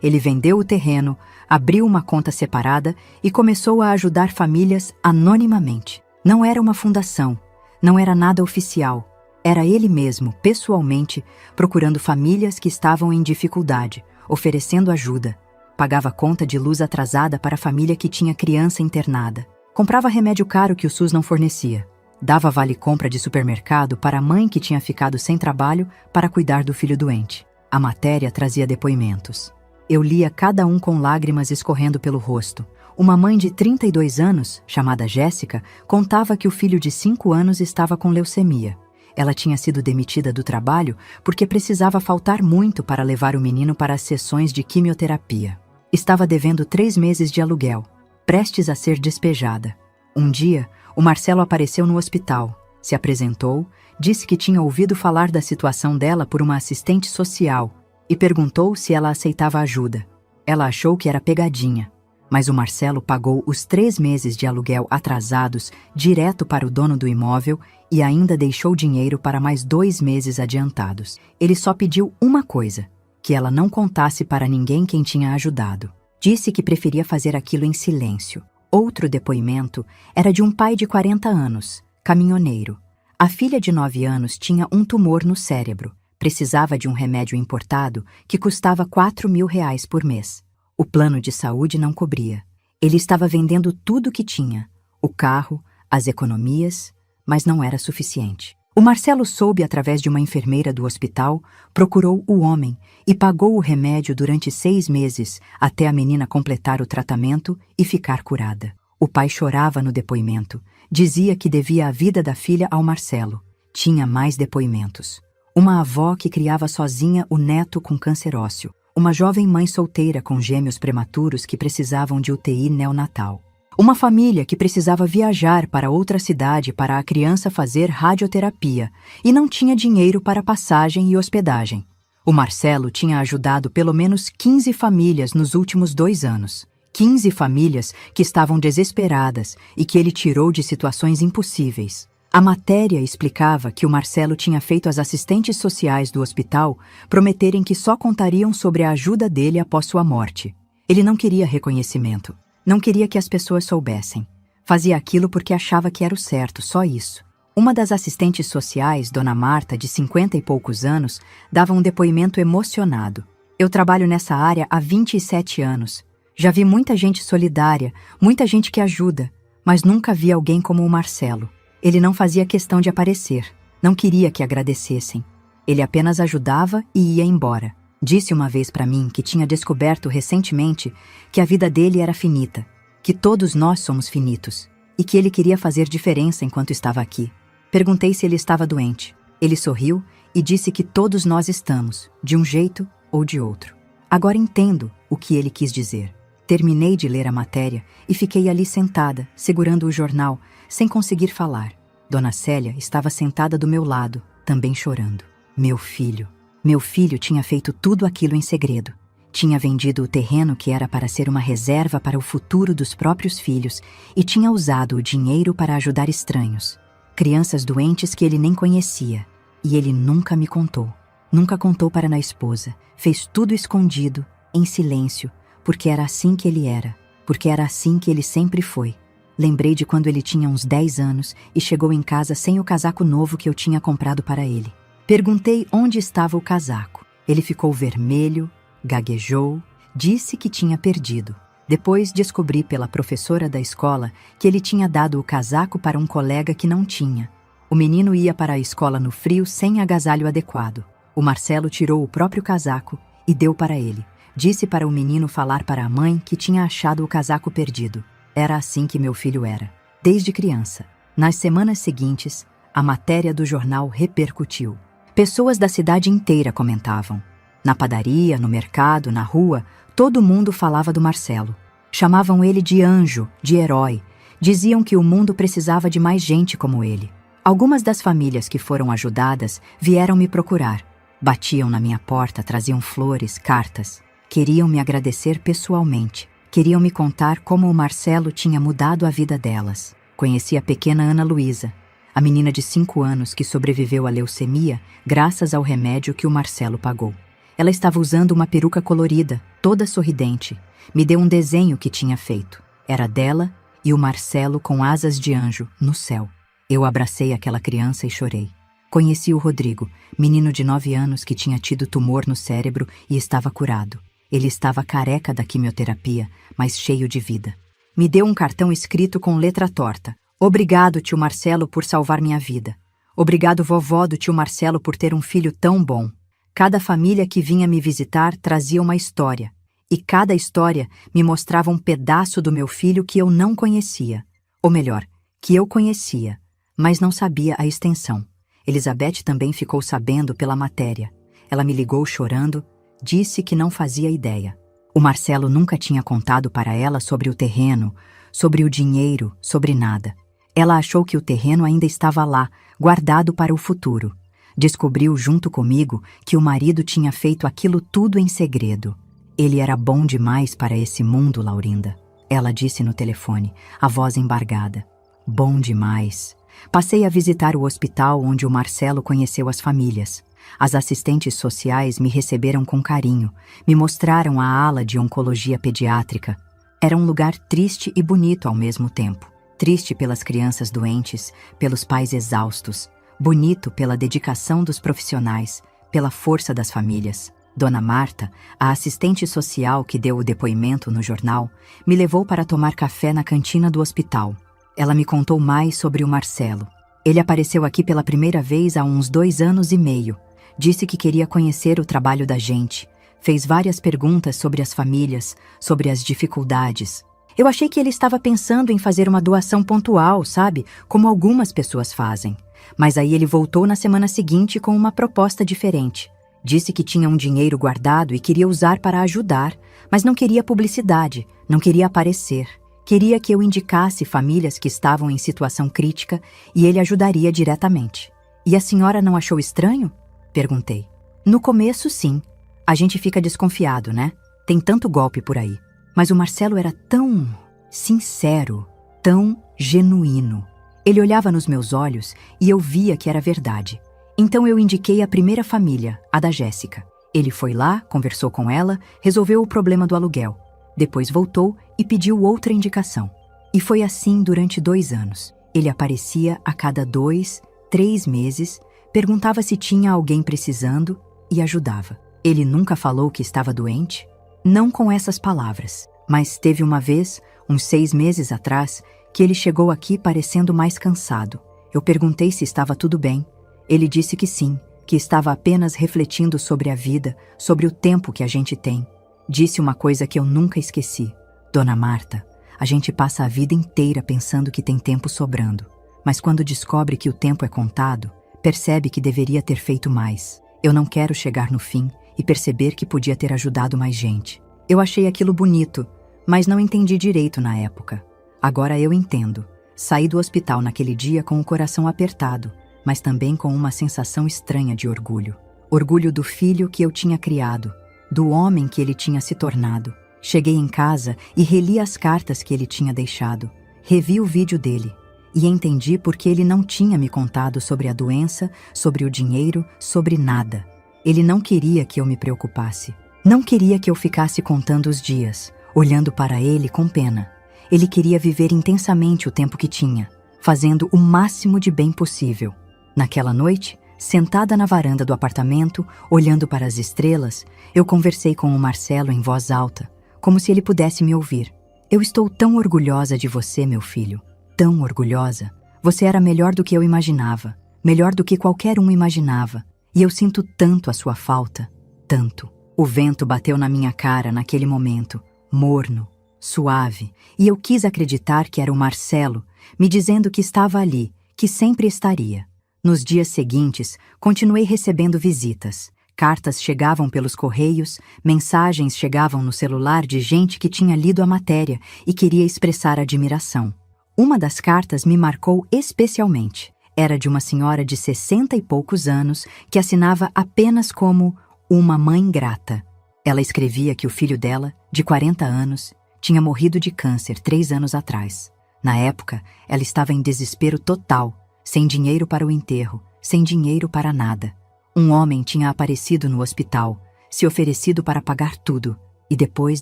Ele vendeu o terreno, abriu uma conta separada e começou a ajudar famílias anonimamente. Não era uma fundação, não era nada oficial. Era ele mesmo, pessoalmente, procurando famílias que estavam em dificuldade, oferecendo ajuda. Pagava conta de luz atrasada para a família que tinha criança internada. Comprava remédio caro que o SUS não fornecia. Dava vale-compra de supermercado para a mãe que tinha ficado sem trabalho para cuidar do filho doente. A matéria trazia depoimentos. Eu lia cada um com lágrimas escorrendo pelo rosto. Uma mãe de 32 anos, chamada Jéssica, contava que o filho de 5 anos estava com leucemia. Ela tinha sido demitida do trabalho porque precisava faltar muito para levar o menino para as sessões de quimioterapia. Estava devendo 3 meses de aluguel, prestes a ser despejada. Um dia, o Marcelo apareceu no hospital, se apresentou, disse que tinha ouvido falar da situação dela por uma assistente social e perguntou se ela aceitava ajuda. Ela achou que era pegadinha, mas o Marcelo pagou os 3 meses de aluguel atrasados direto para o dono do imóvel e ainda deixou dinheiro para mais 2 meses adiantados. Ele só pediu uma coisa, que ela não contasse para ninguém quem tinha ajudado. Disse que preferia fazer aquilo em silêncio. Outro depoimento era de um pai de 40 anos, caminhoneiro. A filha de 9 anos tinha um tumor no cérebro. Precisava de um remédio importado que custava R$4 mil por mês. O plano de saúde não cobria. Ele estava vendendo tudo o que tinha, o carro, as economias, mas não era suficiente. O Marcelo soube através de uma enfermeira do hospital, procurou o homem e pagou o remédio durante 6 meses até a menina completar o tratamento e ficar curada. O pai chorava no depoimento, dizia que devia a vida da filha ao Marcelo. Tinha mais depoimentos. Uma avó que criava sozinha o neto com câncer ósseo. Uma jovem mãe solteira com gêmeos prematuros que precisavam de UTI neonatal. Uma família que precisava viajar para outra cidade para a criança fazer radioterapia e não tinha dinheiro para passagem e hospedagem. O Marcelo tinha ajudado pelo menos 15 famílias nos últimos 2 anos. 15 famílias que estavam desesperadas e que ele tirou de situações impossíveis. A matéria explicava que o Marcelo tinha feito as assistentes sociais do hospital prometerem que só contariam sobre a ajuda dele após sua morte. Ele não queria reconhecimento. Não queria que as pessoas soubessem. Fazia aquilo porque achava que era o certo, só isso. Uma das assistentes sociais, Dona Marta, de 50 e poucos anos, dava um depoimento emocionado. Eu trabalho nessa área há 27 anos. Já vi muita gente solidária, muita gente que ajuda, mas nunca vi alguém como o Marcelo. Ele não fazia questão de aparecer, não queria que agradecessem. Ele apenas ajudava e ia embora. Disse uma vez para mim que tinha descoberto recentemente que a vida dele era finita, que todos nós somos finitos, e que ele queria fazer diferença enquanto estava aqui. Perguntei se ele estava doente. Ele sorriu e disse que todos nós estamos, de um jeito ou de outro. Agora entendo o que ele quis dizer. Terminei de ler a matéria e fiquei ali sentada, segurando o jornal, sem conseguir falar. Dona Célia estava sentada do meu lado, também chorando. Meu filho tinha feito tudo aquilo em segredo. Tinha vendido o terreno que era para ser uma reserva para o futuro dos próprios filhos e tinha usado o dinheiro para ajudar estranhos, crianças doentes que ele nem conhecia. E ele nunca me contou. Nunca contou para a esposa. Fez tudo escondido, em silêncio, porque era assim que ele era, porque era assim que ele sempre foi. Lembrei de quando ele tinha uns 10 anos e chegou em casa sem o casaco novo que eu tinha comprado para ele. Perguntei onde estava o casaco. Ele ficou vermelho, gaguejou, disse que tinha perdido. Depois descobri pela professora da escola que ele tinha dado o casaco para um colega que não tinha. O menino ia para a escola no frio sem agasalho adequado. O Marcelo tirou o próprio casaco e deu para ele. Disse para o menino falar para a mãe que tinha achado o casaco perdido. Era assim que meu filho era, desde criança. Nas semanas seguintes, a matéria do jornal repercutiu. Pessoas da cidade inteira comentavam. Na padaria, no mercado, na rua, todo mundo falava do Marcelo. Chamavam ele de anjo, de herói. Diziam que o mundo precisava de mais gente como ele. Algumas das famílias que foram ajudadas vieram me procurar. Batiam na minha porta, traziam flores, cartas. Queriam me agradecer pessoalmente. Queriam me contar como o Marcelo tinha mudado a vida delas. Conheci a pequena Ana Luísa, a menina de 5 anos que sobreviveu à leucemia graças ao remédio que o Marcelo pagou. Ela estava usando uma peruca colorida, toda sorridente. Me deu um desenho que tinha feito. Era dela e o Marcelo com asas de anjo no céu. Eu abracei aquela criança e chorei. Conheci o Rodrigo, menino de 9 anos que tinha tido tumor no cérebro e estava curado. Ele estava careca da quimioterapia, mas cheio de vida. Me deu um cartão escrito com letra torta. Obrigado, tio Marcelo, por salvar minha vida. Obrigado, vovó do tio Marcelo, por ter um filho tão bom. Cada família que vinha me visitar trazia uma história. E cada história me mostrava um pedaço do meu filho que eu não conhecia. Ou melhor, que eu conhecia, mas não sabia a extensão. Elizabeth também ficou sabendo pela matéria. Ela me ligou chorando, disse que não fazia ideia. O Marcelo nunca tinha contado para ela sobre o terreno, sobre o dinheiro, sobre nada. Ela achou que o terreno ainda estava lá, guardado para o futuro. Descobriu junto comigo que o marido tinha feito aquilo tudo em segredo. Ele era bom demais para esse mundo, Laurinda. Ela disse no telefone, a voz embargada. Bom demais. Passei a visitar o hospital onde o Marcelo conheceu as famílias. As assistentes sociais me receberam com carinho, me mostraram a ala de oncologia pediátrica. Era um lugar triste e bonito ao mesmo tempo. Triste pelas crianças doentes, pelos pais exaustos. Bonito pela dedicação dos profissionais, pela força das famílias. Dona Marta, a assistente social que deu o depoimento no jornal, me levou para tomar café na cantina do hospital. Ela me contou mais sobre o Marcelo. Ele apareceu aqui pela primeira vez há uns 2 anos e meio. Disse que queria conhecer o trabalho da gente. Fez várias perguntas sobre as famílias, sobre as dificuldades. Eu achei que ele estava pensando em fazer uma doação pontual, sabe? Como algumas pessoas fazem. Mas aí ele voltou na semana seguinte com uma proposta diferente. Disse que tinha um dinheiro guardado e queria usar para ajudar, mas não queria publicidade, não queria aparecer. Queria que eu indicasse famílias que estavam em situação crítica e ele ajudaria diretamente. E a senhora não achou estranho? Perguntei. No começo, sim. A gente fica desconfiado, né? Tem tanto golpe por aí. Mas o Marcelo era tão sincero, tão genuíno. Ele olhava nos meus olhos e eu via que era verdade. Então eu indiquei a primeira família, a da Jéssica. Ele foi lá, conversou com ela, resolveu o problema do aluguel. Depois voltou e pediu outra indicação. E foi assim durante 2 anos. Ele aparecia a cada 2, 3 meses, perguntava se tinha alguém precisando e ajudava. Ele nunca falou que estava doente? Não com essas palavras, mas teve uma vez, uns 6 meses atrás, que ele chegou aqui parecendo mais cansado. Eu perguntei se estava tudo bem. Ele disse que sim, que estava apenas refletindo sobre a vida, sobre o tempo que a gente tem. Disse uma coisa que eu nunca esqueci. Dona Marta, a gente passa a vida inteira pensando que tem tempo sobrando. Mas quando descobre que o tempo é contado, percebe que deveria ter feito mais. Eu não quero chegar no fim e perceber que podia ter ajudado mais gente. Eu achei aquilo bonito, mas não entendi direito na época. Agora eu entendo. Saí do hospital naquele dia com o coração apertado, mas também com uma sensação estranha de orgulho. Orgulho do filho que eu tinha criado, do homem que ele tinha se tornado. Cheguei em casa e reli as cartas que ele tinha deixado. Revi o vídeo dele e entendi por que ele não tinha me contado sobre a doença, sobre o dinheiro, sobre nada. Ele não queria que eu me preocupasse. Não queria que eu ficasse contando os dias, olhando para ele com pena. Ele queria viver intensamente o tempo que tinha, fazendo o máximo de bem possível. Naquela noite, sentada na varanda do apartamento, olhando para as estrelas, eu conversei com o Marcelo em voz alta, como se ele pudesse me ouvir. Eu estou tão orgulhosa de você, meu filho. Tão orgulhosa. Você era melhor do que eu imaginava, melhor do que qualquer um imaginava. E eu sinto tanto a sua falta, tanto. O vento bateu na minha cara naquele momento, morno, suave, e eu quis acreditar que era o Marcelo, me dizendo que estava ali, que sempre estaria. Nos dias seguintes, continuei recebendo visitas. Cartas chegavam pelos correios, mensagens chegavam no celular de gente que tinha lido a matéria e queria expressar admiração. Uma das cartas me marcou especialmente. Era de uma senhora de 60 e poucos anos que assinava apenas como uma mãe grata. Ela escrevia que o filho dela, de 40 anos, tinha morrido de câncer 3 anos atrás. Na época, ela estava em desespero total, sem dinheiro para o enterro, sem dinheiro para nada. Um homem tinha aparecido no hospital, se oferecido para pagar tudo, e depois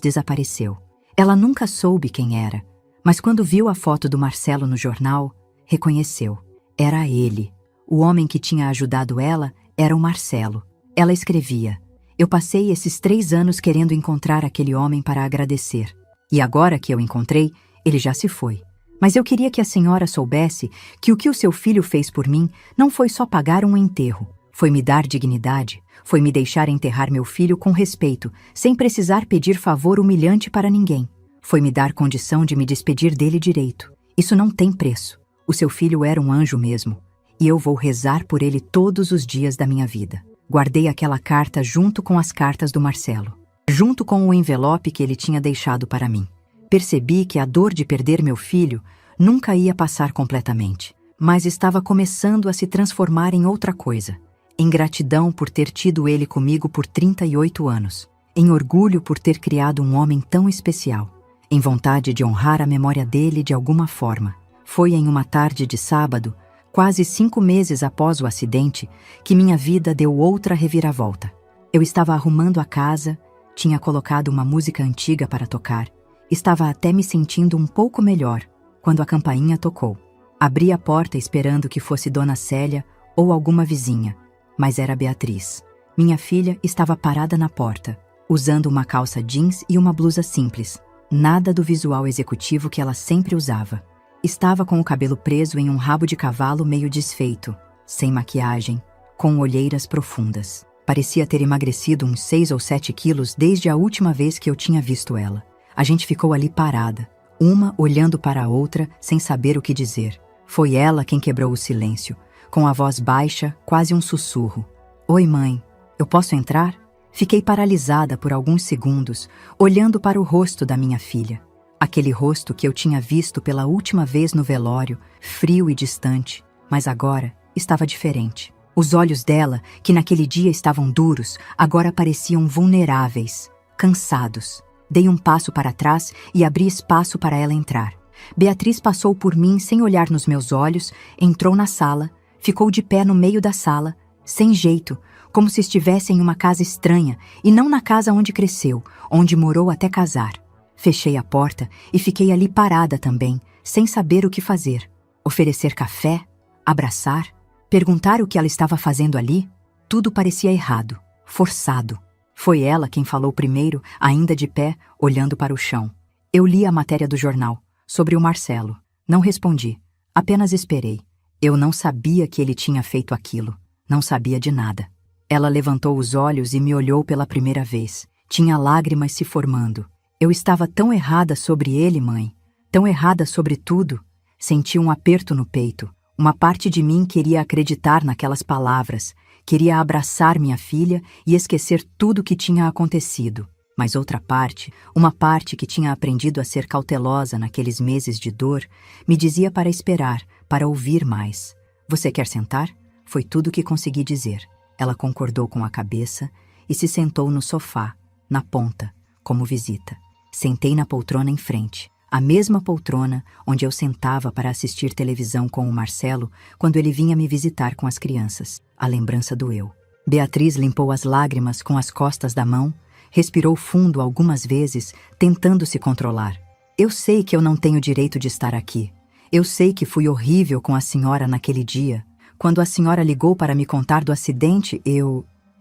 desapareceu. Ela nunca soube quem era, mas quando viu a foto do Marcelo no jornal, reconheceu. Era ele. O homem que tinha ajudado ela era o Marcelo. Ela escrevia: eu passei esses 3 anos querendo encontrar aquele homem para agradecer. E agora que eu encontrei, ele já se foi. Mas eu queria que a senhora soubesse que o seu filho fez por mim não foi só pagar um enterro. Foi me dar dignidade, foi me deixar enterrar meu filho com respeito, sem precisar pedir favor humilhante para ninguém. Foi me dar condição de me despedir dele direito. Isso não tem preço. O seu filho era um anjo mesmo. E eu vou rezar por ele todos os dias da minha vida. Guardei aquela carta junto com as cartas do Marcelo, junto com o envelope que ele tinha deixado para mim. Percebi que a dor de perder meu filho nunca ia passar completamente, mas estava começando a se transformar em outra coisa. Em gratidão por ter tido ele comigo por 38 anos. Em orgulho por ter criado um homem tão especial. Em vontade de honrar a memória dele de alguma forma. Foi em uma tarde de sábado, quase 5 meses após o acidente, que minha vida deu outra reviravolta. Eu estava arrumando a casa, tinha colocado uma música antiga para tocar. Estava até me sentindo um pouco melhor, quando a campainha tocou. Abri a porta esperando que fosse Dona Célia ou alguma vizinha, mas era Beatriz. Minha filha estava parada na porta, usando uma calça jeans e uma blusa simples, nada do visual executivo que ela sempre usava. Estava com o cabelo preso em um rabo de cavalo meio desfeito, sem maquiagem, com olheiras profundas. Parecia ter emagrecido uns 6 ou 7 quilos desde a última vez que eu tinha visto ela. A gente ficou ali parada, uma olhando para a outra sem saber o que dizer. Foi ela quem quebrou o silêncio, com a voz baixa, quase um sussurro. Oi, mãe, eu posso entrar? Fiquei paralisada por alguns segundos, olhando para o rosto da minha filha. Aquele rosto que eu tinha visto pela última vez no velório, frio e distante, mas agora estava diferente. Os olhos dela, que naquele dia estavam duros, agora pareciam vulneráveis, cansados. Dei um passo para trás e abri espaço para ela entrar. Beatriz passou por mim sem olhar nos meus olhos, entrou na sala, ficou de pé no meio da sala, sem jeito, como se estivesse em uma casa estranha e não na casa onde cresceu, onde morou até casar. Fechei a porta e fiquei ali parada também, sem saber o que fazer. Oferecer café? Abraçar? Perguntar o que ela estava fazendo ali? Tudo parecia errado, forçado. Foi ela quem falou primeiro, ainda de pé, olhando para o chão. Eu li a matéria do jornal, sobre o Marcelo. Não respondi, apenas esperei. Eu não sabia que ele tinha feito aquilo. Não sabia de nada. Ela levantou os olhos e me olhou pela primeira vez. Tinha lágrimas se formando. Eu estava tão errada sobre ele, mãe. Tão errada sobre tudo. Senti um aperto no peito. Uma parte de mim queria acreditar naquelas palavras, queria abraçar minha filha e esquecer tudo o que tinha acontecido. Mas outra parte, uma parte que tinha aprendido a ser cautelosa naqueles meses de dor, me dizia para esperar, para ouvir mais. Você quer sentar? Foi tudo o que consegui dizer. Ela concordou com a cabeça e se sentou no sofá, na ponta, como visita. Sentei na poltrona em frente. A mesma poltrona onde eu sentava para assistir televisão com o Marcelo quando ele vinha me visitar com as crianças. A lembrança doeu. Beatriz limpou as lágrimas com as costas da mão, respirou fundo algumas vezes, tentando se controlar. Eu sei que eu não tenho direito de estar aqui. Eu sei que fui horrível com a senhora naquele dia. Quando a senhora ligou para me contar do acidente,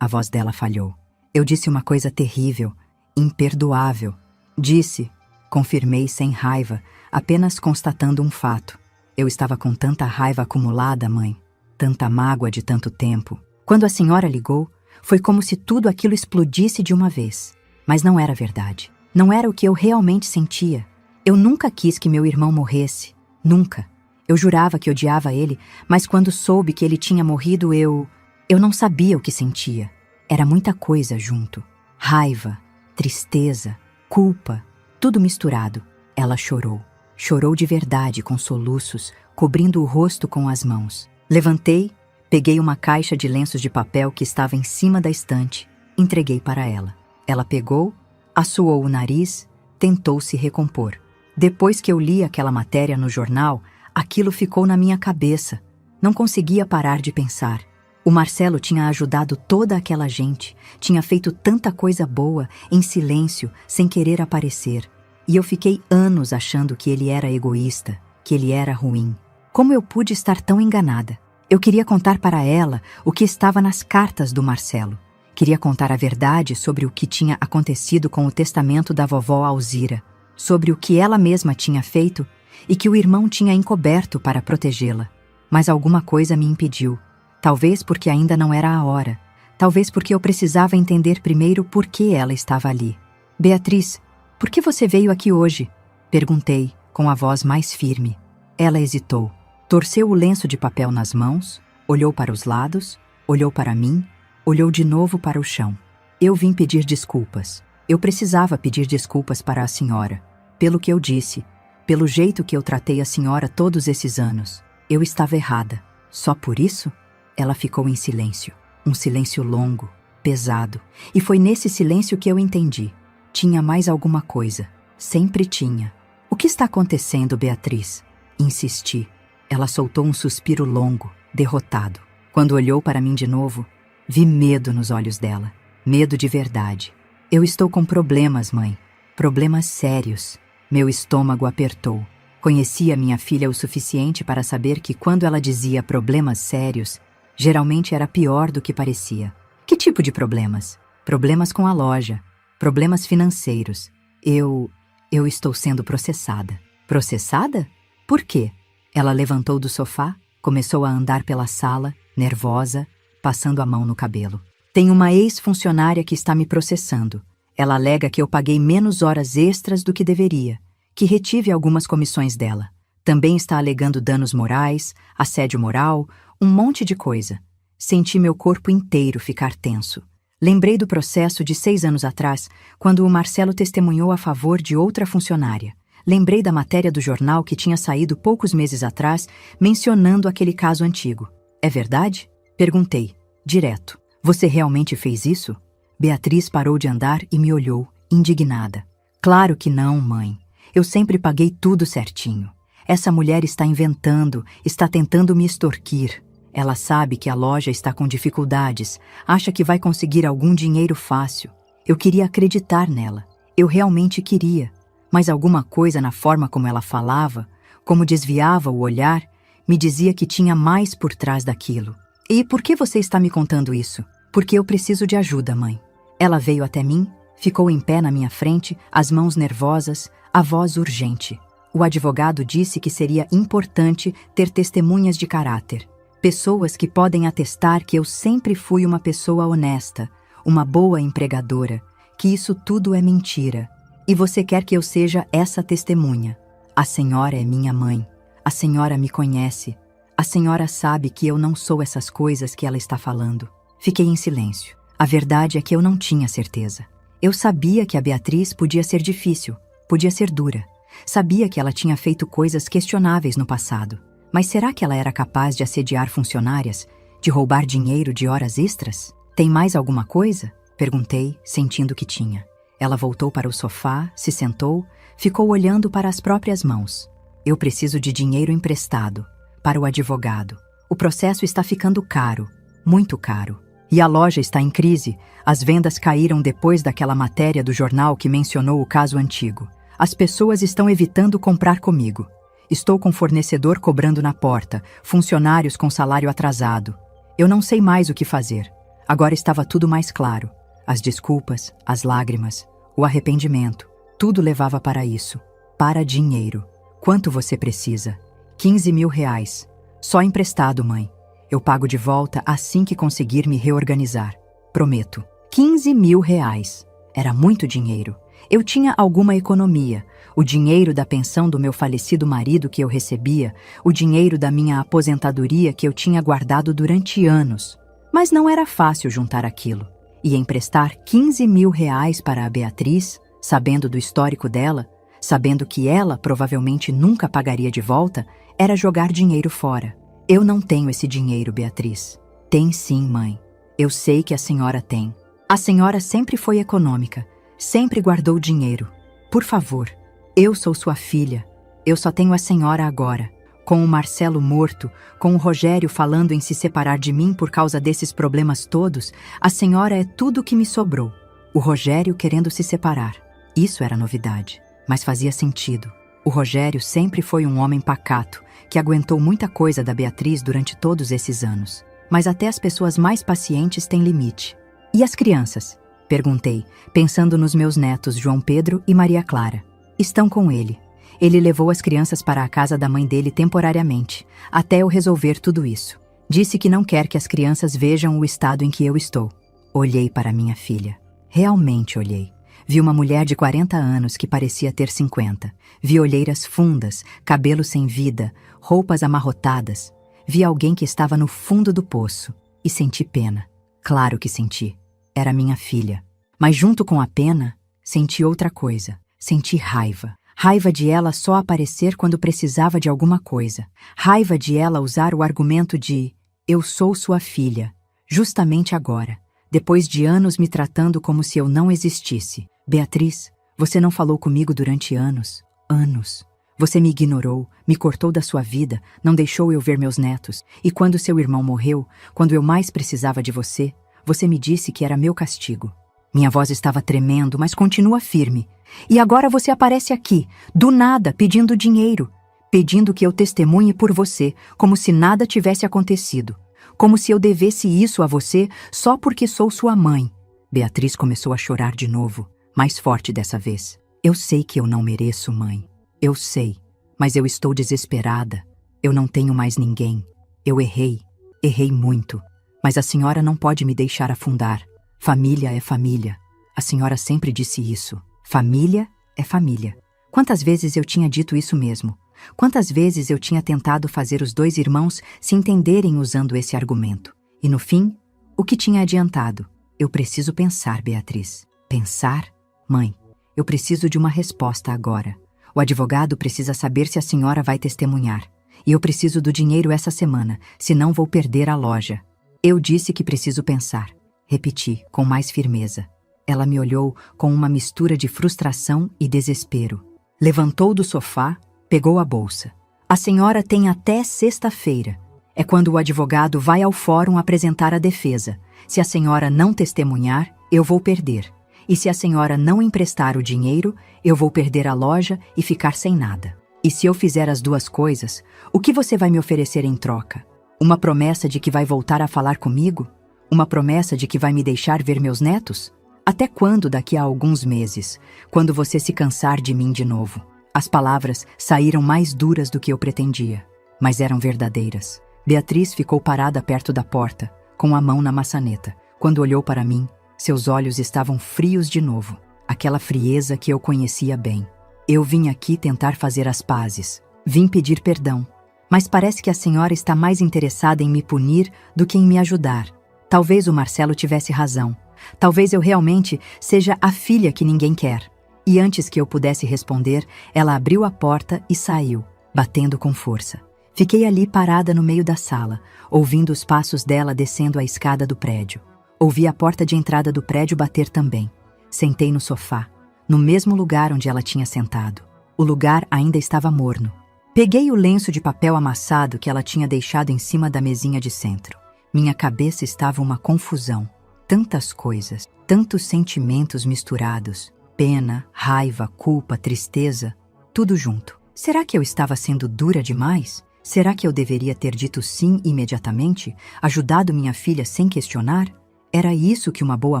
A voz dela falhou. Eu disse uma coisa terrível, imperdoável. Disse... Confirmei sem raiva, apenas constatando um fato. Eu estava com tanta raiva acumulada, mãe. Tanta mágoa de tanto tempo. Quando a senhora ligou, foi como se tudo aquilo explodisse de uma vez. Mas não era verdade. Não era o que eu realmente sentia. Eu nunca quis que meu irmão morresse. Nunca. Eu jurava que odiava ele, mas quando soube que ele tinha morrido, eu não sabia o que sentia. Era muita coisa junto. Raiva, tristeza, culpa. Tudo misturado. Ela chorou. Chorou de verdade, com soluços, cobrindo o rosto com as mãos. Levantei, peguei uma caixa de lenços de papel que estava em cima da estante, entreguei para ela. Ela pegou, assoou o nariz, tentou se recompor. Depois que eu li aquela matéria no jornal, aquilo ficou na minha cabeça. Não conseguia parar de pensar. O Marcelo tinha ajudado toda aquela gente, tinha feito tanta coisa boa, em silêncio, sem querer aparecer. E eu fiquei anos achando que ele era egoísta, que ele era ruim. Como eu pude estar tão enganada? Eu queria contar para ela o que estava nas cartas do Marcelo. Queria contar a verdade sobre o que tinha acontecido com o testamento da vovó Alzira, sobre o que ela mesma tinha feito e que o irmão tinha encoberto para protegê-la. Mas alguma coisa me impediu. Talvez porque ainda não era a hora. Talvez porque eu precisava entender primeiro por que ela estava ali. Beatriz, por que você veio aqui hoje? Perguntei, com a voz mais firme. Ela hesitou. Torceu o lenço de papel nas mãos, olhou para os lados, olhou para mim, olhou de novo para o chão. Eu vim pedir desculpas. Eu precisava pedir desculpas para a senhora. Pelo que eu disse, pelo jeito que eu tratei a senhora todos esses anos. Eu estava errada. Só por isso? Ela ficou em silêncio. Um silêncio longo, pesado. E foi nesse silêncio que eu entendi. Tinha mais alguma coisa. Sempre tinha. O que está acontecendo, Beatriz? Insisti. Ela soltou um suspiro longo, derrotado. Quando olhou para mim de novo, vi medo nos olhos dela. Medo de verdade. Eu estou com problemas, mãe. Problemas sérios. Meu estômago apertou. Conhecia minha filha o suficiente para saber que quando ela dizia problemas sérios, geralmente era pior do que parecia. Que tipo de problemas? Problemas com a loja. Problemas financeiros. Eu estou sendo processada. Processada? Por quê? Ela levantou do sofá, começou a andar pela sala, nervosa, passando a mão no cabelo. Tem uma ex-funcionária que está me processando. Ela alega que eu paguei menos horas extras do que deveria, que retive algumas comissões dela. Também está alegando danos morais, assédio moral, um monte de coisa. Senti meu corpo inteiro ficar tenso. Lembrei do processo de 6 anos atrás, quando o Marcelo testemunhou a favor de outra funcionária. Lembrei da matéria do jornal que tinha saído poucos meses atrás, mencionando aquele caso antigo. É verdade? Perguntei, direto. Você realmente fez isso? Beatriz parou de andar e me olhou, indignada. Claro que não, mãe. Eu sempre paguei tudo certinho. Essa mulher está inventando, está tentando me extorquir. Ela sabe que a loja está com dificuldades, acha que vai conseguir algum dinheiro fácil. Eu queria acreditar nela. Eu realmente queria. Mas alguma coisa na forma como ela falava, como desviava o olhar, me dizia que tinha mais por trás daquilo. E por que você está me contando isso? Porque eu preciso de ajuda, mãe. Ela veio até mim, ficou em pé na minha frente, as mãos nervosas, a voz urgente. O advogado disse que seria importante ter testemunhas de caráter. Pessoas que podem atestar que eu sempre fui uma pessoa honesta, uma boa empregadora, que isso tudo é mentira. E você quer que eu seja essa testemunha. A senhora é minha mãe. A senhora me conhece. A senhora sabe que eu não sou essas coisas que ela está falando. Fiquei em silêncio. A verdade é que eu não tinha certeza. Eu sabia que a Beatriz podia ser difícil, podia ser dura. Sabia que ela tinha feito coisas questionáveis no passado. Mas será que ela era capaz de assediar funcionárias? De roubar dinheiro de horas extras? Tem mais alguma coisa? Perguntei, sentindo que tinha. Ela voltou para o sofá, se sentou, ficou olhando para as próprias mãos. Eu preciso de dinheiro emprestado, para o advogado. O processo está ficando caro, muito caro. E a loja está em crise. As vendas caíram depois daquela matéria do jornal que mencionou o caso antigo. As pessoas estão evitando comprar comigo. Estou com fornecedor cobrando na porta, funcionários com salário atrasado. Eu não sei mais o que fazer. Agora estava tudo mais claro. As desculpas, as lágrimas, o arrependimento, tudo levava para isso. Para dinheiro. Quanto você precisa? 15 mil reais. Só emprestado, mãe. Eu pago de volta assim que conseguir me reorganizar. Prometo. 15 mil reais. Era muito dinheiro. Eu tinha alguma economia. O dinheiro da pensão do meu falecido marido que eu recebia, o dinheiro da minha aposentadoria que eu tinha guardado durante anos. Mas não era fácil juntar aquilo. E emprestar 15 mil reais para a Beatriz, sabendo do histórico dela, sabendo que ela provavelmente nunca pagaria de volta, era jogar dinheiro fora. Eu não tenho esse dinheiro, Beatriz. Tem sim, mãe. Eu sei que a senhora tem. A senhora sempre foi econômica, sempre guardou dinheiro. Por favor, eu sou sua filha. Eu só tenho a senhora agora. Com o Marcelo morto, com o Rogério falando em se separar de mim por causa desses problemas todos, a senhora é tudo o que me sobrou. O Rogério querendo se separar. Isso era novidade, mas fazia sentido. O Rogério sempre foi um homem pacato, que aguentou muita coisa da Beatriz durante todos esses anos. Mas até as pessoas mais pacientes têm limite. E as crianças? Perguntei, pensando nos meus netos João Pedro e Maria Clara. Estão com ele. Ele levou as crianças para a casa da mãe dele temporariamente, até eu resolver tudo isso. Disse que não quer que as crianças vejam o estado em que eu estou. Olhei para minha filha. Realmente olhei. Vi uma mulher de 40 anos que parecia ter 50. Vi olheiras fundas, cabelo sem vida, roupas amarrotadas. Vi alguém que estava no fundo do poço. E senti pena. Claro que senti. Era minha filha. Mas junto com a pena, senti outra coisa. Senti raiva. Raiva de ela só aparecer quando precisava de alguma coisa. Raiva de ela usar o argumento de "eu sou sua filha", justamente agora, depois de anos me tratando como se eu não existisse. Beatriz, você não falou comigo durante anos. Anos. Você me ignorou, me cortou da sua vida, não deixou eu ver meus netos. E quando seu irmão morreu, quando eu mais precisava de você, você me disse que era meu castigo. Minha voz estava tremendo, mas continua firme. E agora você aparece aqui, do nada, pedindo dinheiro. Pedindo que eu testemunhe por você, como se nada tivesse acontecido. Como se eu devesse isso a você só porque sou sua mãe. Beatriz começou a chorar de novo, mais forte dessa vez. Eu sei que eu não mereço, mãe. Eu sei, mas eu estou desesperada. Eu não tenho mais ninguém. Eu errei. Errei muito. Mas a senhora não pode me deixar afundar. Família é família. A senhora sempre disse isso. Família é família. Quantas vezes eu tinha dito isso mesmo? Quantas vezes eu tinha tentado fazer os dois irmãos se entenderem usando esse argumento? E no fim, o que tinha adiantado? Eu preciso pensar, Beatriz. Pensar? Mãe, eu preciso de uma resposta agora. O advogado precisa saber se a senhora vai testemunhar. E eu preciso do dinheiro essa semana, senão vou perder a loja. Eu disse que preciso pensar. Repeti, com mais firmeza. Ela me olhou com uma mistura de frustração e desespero. Levantou do sofá, pegou a bolsa. A senhora tem até sexta-feira. É quando o advogado vai ao fórum apresentar a defesa. Se a senhora não testemunhar, eu vou perder. E se a senhora não emprestar o dinheiro, eu vou perder a loja e ficar sem nada. E se eu fizer as duas coisas, o que você vai me oferecer em troca? Uma promessa de que vai voltar a falar comigo? Uma promessa de que vai me deixar ver meus netos? Até quando daqui a alguns meses, quando você se cansar de mim de novo? As palavras saíram mais duras do que eu pretendia, mas eram verdadeiras. Beatriz ficou parada perto da porta, com a mão na maçaneta. Quando olhou para mim, seus olhos estavam frios de novo, aquela frieza que eu conhecia bem. Eu vim aqui tentar fazer as pazes. Vim pedir perdão. Mas parece que a senhora está mais interessada em me punir do que em me ajudar. Talvez o Marcelo tivesse razão. Talvez eu realmente seja a filha que ninguém quer. E antes que eu pudesse responder, ela abriu a porta e saiu, batendo com força. Fiquei ali parada no meio da sala, ouvindo os passos dela descendo a escada do prédio. Ouvi a porta de entrada do prédio bater também. Sentei no sofá, no mesmo lugar onde ela tinha sentado. O lugar ainda estava morno. Peguei o lenço de papel amassado que ela tinha deixado em cima da mesinha de centro. Minha cabeça estava uma confusão. Tantas coisas, tantos sentimentos misturados. Pena, raiva, culpa, tristeza, tudo junto. Será que eu estava sendo dura demais? Será que eu deveria ter dito sim imediatamente? Ajudado minha filha sem questionar? Era isso que uma boa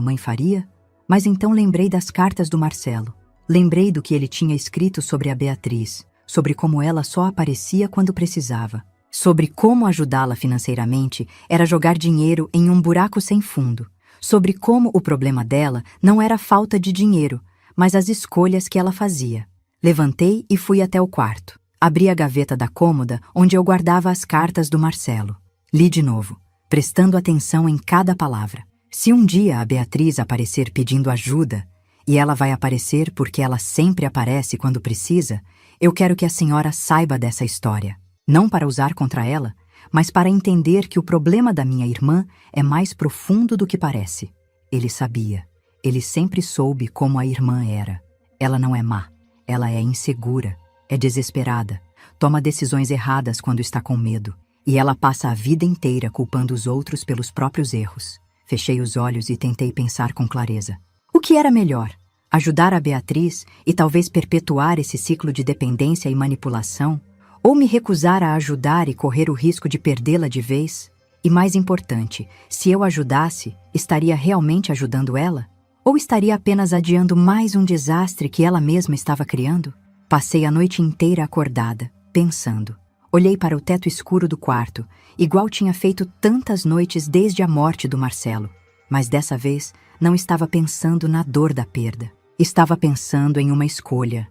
mãe faria? Mas então lembrei das cartas do Marcelo. Lembrei do que ele tinha escrito sobre a Beatriz, sobre como ela só aparecia quando precisava, sobre como ajudá-la financeiramente era jogar dinheiro em um buraco sem fundo, sobre como o problema dela não era falta de dinheiro, mas as escolhas que ela fazia. Levantei e fui até o quarto. Abri a gaveta da cômoda onde eu guardava as cartas do Marcelo. Li de novo, prestando atenção em cada palavra. Se um dia a Beatriz aparecer pedindo ajuda, e ela vai aparecer porque ela sempre aparece quando precisa, eu quero que a senhora saiba dessa história. Não para usar contra ela, mas para entender que o problema da minha irmã é mais profundo do que parece. Ele sabia. Ele sempre soube como a irmã era. Ela não é má. Ela é insegura. É desesperada. Toma decisões erradas quando está com medo. E ela passa a vida inteira culpando os outros pelos próprios erros. Fechei os olhos e tentei pensar com clareza. O que era melhor? Ajudar a Beatriz e talvez perpetuar esse ciclo de dependência e manipulação? Ou me recusar a ajudar e correr o risco de perdê-la de vez? E mais importante, se eu ajudasse, estaria realmente ajudando ela? Ou estaria apenas adiando mais um desastre que ela mesma estava criando? Passei a noite inteira acordada, pensando. Olhei para o teto escuro do quarto, igual tinha feito tantas noites desde a morte do Marcelo. Mas dessa vez, não estava pensando na dor da perda. Estava pensando em uma escolha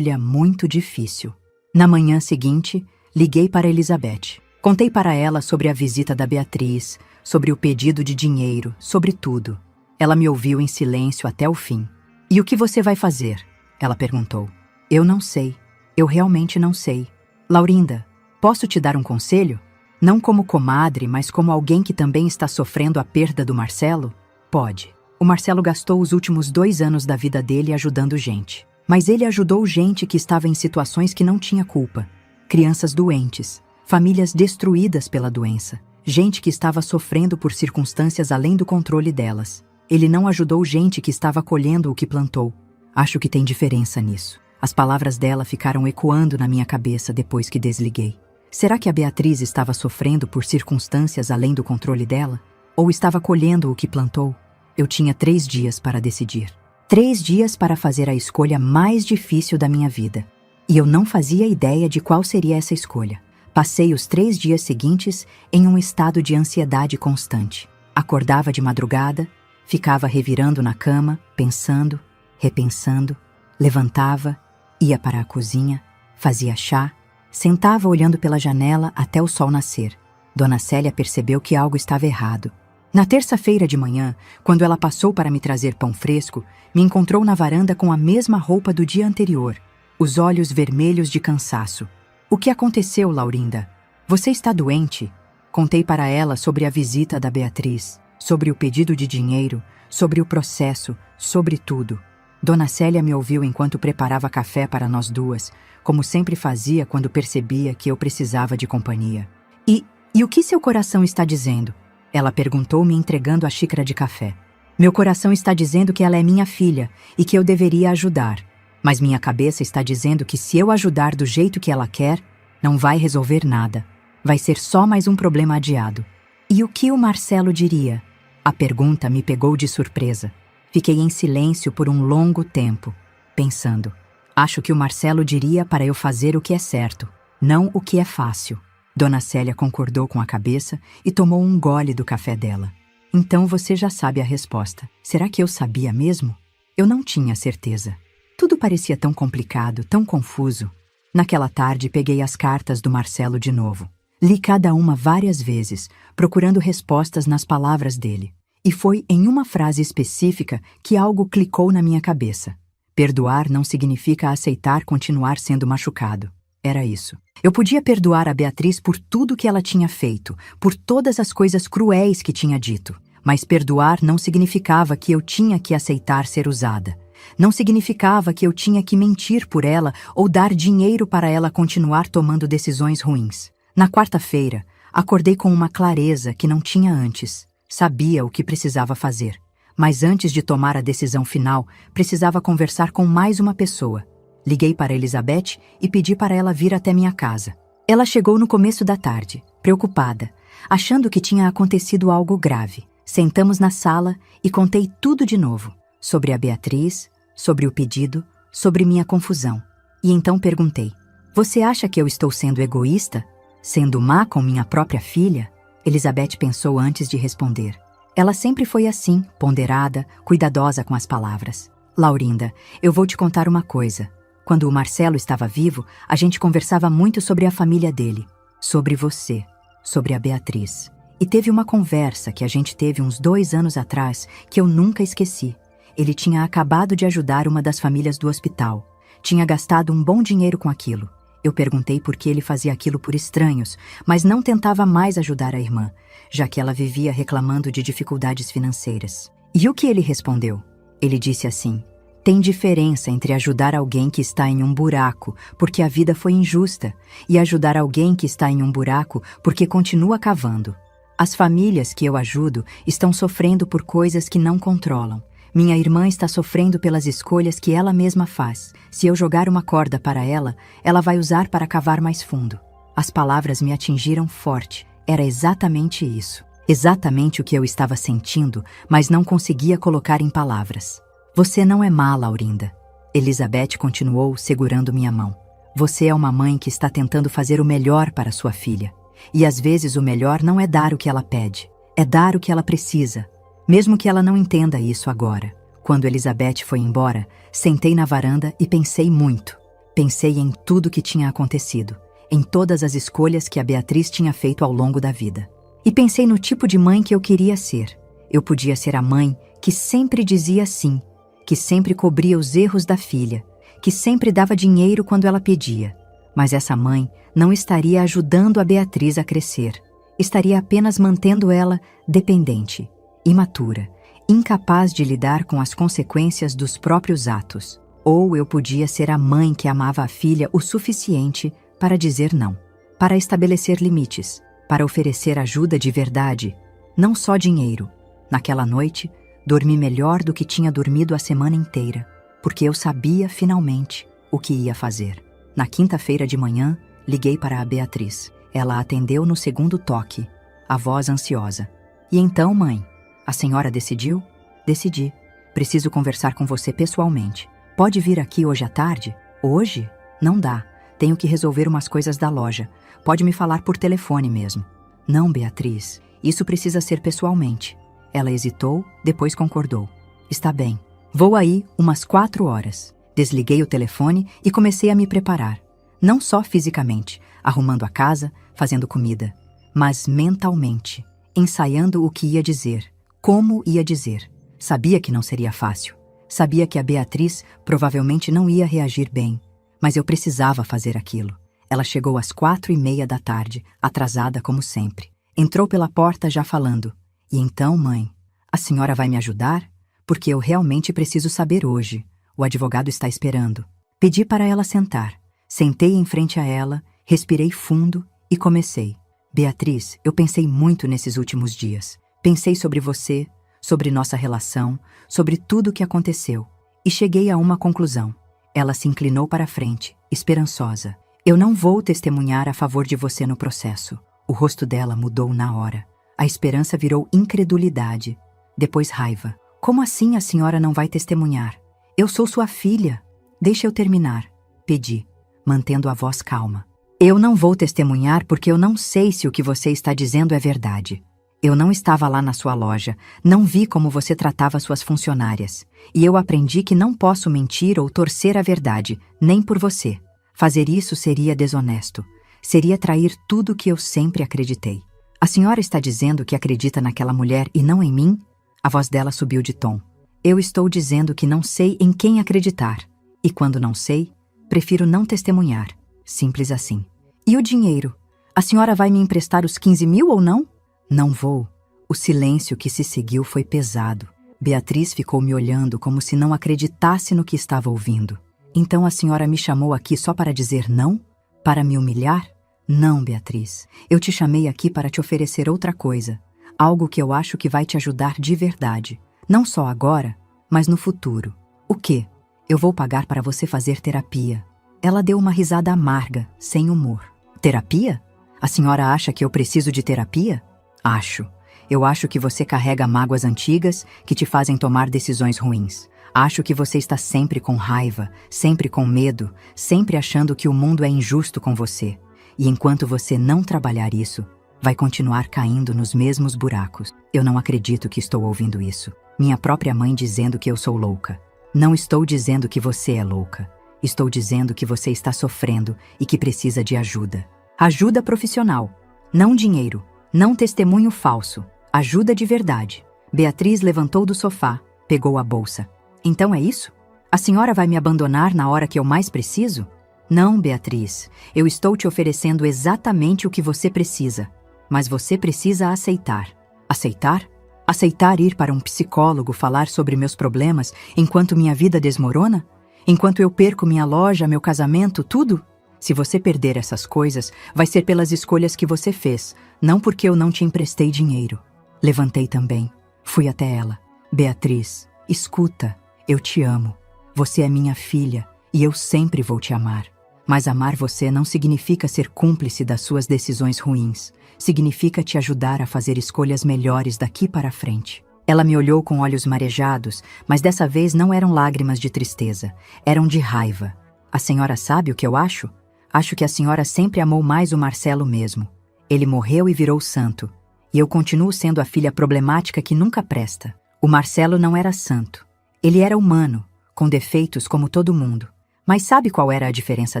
muito difícil. Na manhã seguinte, liguei para Elizabeth. Contei para ela sobre a visita da Beatriz, sobre o pedido de dinheiro, sobre tudo. Ela me ouviu em silêncio até o fim. E o que você vai fazer? Ela perguntou. Eu não sei. Eu realmente não sei. Laurinda, posso te dar um conselho? Não como comadre, mas como alguém que também está sofrendo a perda do Marcelo? Pode. O Marcelo gastou os últimos 2 anos da vida dele ajudando gente. Mas ele ajudou gente que estava em situações que não tinha culpa. Crianças doentes, famílias destruídas pela doença, gente que estava sofrendo por circunstâncias além do controle delas. Ele não ajudou gente que estava colhendo o que plantou. Acho que tem diferença nisso. As palavras dela ficaram ecoando na minha cabeça depois que desliguei. Será que a Beatriz estava sofrendo por circunstâncias além do controle dela? Ou estava colhendo o que plantou? Eu tinha 3 dias para decidir. 3 dias para fazer a escolha mais difícil da minha vida. E eu não fazia ideia de qual seria essa escolha. Passei os 3 dias seguintes em um estado de ansiedade constante. Acordava de madrugada, ficava revirando na cama, pensando, repensando, levantava, ia para a cozinha, fazia chá, sentava olhando pela janela até o sol nascer. Dona Célia percebeu que algo estava errado. Na terça-feira de manhã, quando ela passou para me trazer pão fresco, me encontrou na varanda com a mesma roupa do dia anterior. os olhos vermelhos de cansaço. O que aconteceu, Laurinda? Você está doente? Contei para ela sobre a visita da Beatriz, sobre o pedido de dinheiro, sobre o processo, sobre tudo. Dona Célia me ouviu enquanto preparava café para nós duas, como sempre fazia quando percebia que eu precisava de companhia. E o que seu coração está dizendo? Ela perguntou, me entregando a xícara de café. Meu coração está dizendo que ela é minha filha e que eu deveria ajudar. Mas minha cabeça está dizendo que se eu ajudar do jeito que ela quer, não vai resolver nada. Vai ser só mais um problema adiado. E o que o Marcelo diria? A pergunta me pegou de surpresa. Fiquei em silêncio por um longo tempo, pensando. Acho que o Marcelo diria para eu fazer o que é certo, não o que é fácil. Dona Célia concordou com a cabeça e tomou um gole do café dela. Então você já sabe a resposta. Será que eu sabia mesmo? Eu não tinha certeza. Tudo parecia tão complicado, tão confuso. Naquela tarde peguei as cartas do Marcelo de novo. Li cada uma várias vezes, procurando respostas nas palavras dele. E foi em uma frase específica que algo clicou na minha cabeça. Perdoar não significa aceitar continuar sendo machucado. Era isso. Eu podia perdoar a Beatriz por tudo que ela tinha feito, por todas as coisas cruéis que tinha dito. Mas perdoar não significava que eu tinha que aceitar ser usada. Não significava que eu tinha que mentir por ela ou dar dinheiro para ela continuar tomando decisões ruins. Na quarta-feira, acordei com uma clareza que não tinha antes. Sabia o que precisava fazer. Mas antes de tomar a decisão final, precisava conversar com mais uma pessoa. Liguei para Elizabeth e pedi para ela vir até minha casa. Ela chegou no começo da tarde, preocupada, achando que tinha acontecido algo grave. Sentamos na sala e contei tudo de novo. Sobre a Beatriz, sobre o pedido, sobre minha confusão. E então perguntei, você acha que eu estou sendo egoísta? Sendo má com minha própria filha? Elizabeth pensou antes de responder. Ela sempre foi assim, ponderada, cuidadosa com as palavras. Laurinda, eu vou te contar uma coisa. Quando o Marcelo estava vivo, a gente conversava muito sobre a família dele, sobre você, sobre a Beatriz. E teve uma conversa que a gente teve uns 2 anos atrás que eu nunca esqueci. Ele tinha acabado de ajudar uma das famílias do hospital. Tinha gastado um bom dinheiro com aquilo. Eu perguntei por que ele fazia aquilo por estranhos, mas não tentava mais ajudar a irmã, já que ela vivia reclamando de dificuldades financeiras. E o que ele respondeu? Ele disse assim, tem diferença entre ajudar alguém que está em um buraco porque a vida foi injusta e ajudar alguém que está em um buraco porque continua cavando. As famílias que eu ajudo estão sofrendo por coisas que não controlam. Minha irmã está sofrendo pelas escolhas que ela mesma faz. Se eu jogar uma corda para ela, ela vai usar para cavar mais fundo. As palavras me atingiram forte. Era exatamente isso. Exatamente o que eu estava sentindo, mas não conseguia colocar em palavras. Você não é má, Laurinda. Elizabeth continuou segurando minha mão. Você é uma mãe que está tentando fazer o melhor para sua filha. E às vezes o melhor não é dar o que ela pede, é dar o que ela precisa. Mesmo que ela não entenda isso agora. Quando Elizabeth foi embora, sentei na varanda e pensei muito. Pensei em tudo que tinha acontecido, em todas as escolhas que a Beatriz tinha feito ao longo da vida. E pensei no tipo de mãe que eu queria ser. Eu podia ser a mãe que sempre dizia sim, que sempre cobria os erros da filha, que sempre dava dinheiro quando ela pedia. Mas essa mãe não estaria ajudando a Beatriz a crescer. Estaria apenas mantendo ela dependente, imatura, incapaz de lidar com as consequências dos próprios atos. Ou eu podia ser a mãe que amava a filha o suficiente para dizer não, para estabelecer limites, para oferecer ajuda de verdade, não só dinheiro. Naquela noite, dormi melhor do que tinha dormido a semana inteira, porque eu sabia, finalmente, o que ia fazer. Na quinta-feira de manhã, liguei para a Beatriz. Ela atendeu no segundo toque, a voz ansiosa. E então, mãe, a senhora decidiu? Decidi. Preciso conversar com você pessoalmente. Pode vir aqui hoje à tarde? Hoje? Não dá. Tenho que resolver umas coisas da loja. Pode me falar por telefone mesmo. Não, Beatriz. Isso precisa ser pessoalmente. Ela hesitou, depois concordou. Está bem. Vou aí umas 4 horas. Desliguei o telefone e comecei a me preparar. Não só fisicamente, arrumando a casa, fazendo comida, mas mentalmente, ensaiando o que ia dizer, como ia dizer. Sabia que não seria fácil. Sabia que a Beatriz provavelmente não ia reagir bem. Mas eu precisava fazer aquilo. Ela chegou às 4:30 da tarde, atrasada como sempre. Entrou pela porta já falando. E então, mãe, a senhora vai me ajudar? Porque eu realmente preciso saber hoje. O advogado está esperando. Pedi para ela sentar. Sentei em frente a ela, respirei fundo e comecei. Beatriz, eu pensei muito nesses últimos dias. Pensei sobre você, sobre nossa relação, sobre tudo o que aconteceu. E cheguei a uma conclusão. Ela se inclinou para a frente, esperançosa. Eu não vou testemunhar a favor de você no processo. O rosto dela mudou na hora. A esperança virou incredulidade, depois raiva. Como assim a senhora não vai testemunhar? Eu sou sua filha. Deixa eu terminar, pedi, mantendo a voz calma. Eu não vou testemunhar porque eu não sei se o que você está dizendo é verdade. Eu não estava lá na sua loja, não vi como você tratava suas funcionárias. E eu aprendi que não posso mentir ou torcer a verdade, nem por você. Fazer isso seria desonesto. Seria trair tudo que eu sempre acreditei. A senhora está dizendo que acredita naquela mulher e não em mim? A voz dela subiu de tom. Eu estou dizendo que não sei em quem acreditar. E quando não sei, prefiro não testemunhar. Simples assim. E o dinheiro? A senhora vai me emprestar os 15 mil ou não? Não vou. O silêncio que se seguiu foi pesado. Beatriz ficou me olhando como se não acreditasse no que estava ouvindo. Então a senhora me chamou aqui só para dizer não? Para me humilhar? Não, Beatriz. Eu te chamei aqui para te oferecer outra coisa. Algo que eu acho que vai te ajudar de verdade. Não só agora, mas no futuro. O quê? Eu vou pagar para você fazer terapia. Ela deu uma risada amarga, sem humor. Terapia? A senhora acha que eu preciso de terapia? Acho. Eu acho que você carrega mágoas antigas que te fazem tomar decisões ruins. Acho que você está sempre com raiva, sempre com medo, sempre achando que o mundo é injusto com você. E enquanto você não trabalhar isso, vai continuar caindo nos mesmos buracos. Eu não acredito que estou ouvindo isso. Minha própria mãe dizendo que eu sou louca. Não estou dizendo que você é louca. Estou dizendo que você está sofrendo e que precisa de ajuda. Ajuda profissional. Não dinheiro. Não testemunho falso. Ajuda de verdade. Beatriz levantou do sofá, pegou a bolsa. Então é isso? A senhora vai me abandonar na hora que eu mais preciso? Não, Beatriz. Eu estou te oferecendo exatamente o que você precisa. Mas você precisa aceitar. Aceitar? Aceitar ir para um psicólogo falar sobre meus problemas enquanto minha vida desmorona? Enquanto eu perco minha loja, meu casamento, tudo? Se você perder essas coisas, vai ser pelas escolhas que você fez, não porque eu não te emprestei dinheiro. Levantei também. Fui até ela. Beatriz, escuta, eu te amo. Você é minha filha e eu sempre vou te amar. Mas amar você não significa ser cúmplice das suas decisões ruins. Significa te ajudar a fazer escolhas melhores daqui para frente. Ela me olhou com olhos marejados, mas dessa vez não eram lágrimas de tristeza, eram de raiva. A senhora sabe o que eu acho? Acho que a senhora sempre amou mais o Marcelo mesmo. Ele morreu e virou santo. E eu continuo sendo a filha problemática que nunca presta. O Marcelo não era santo. Ele era humano, com defeitos como todo mundo. Mas sabe qual era a diferença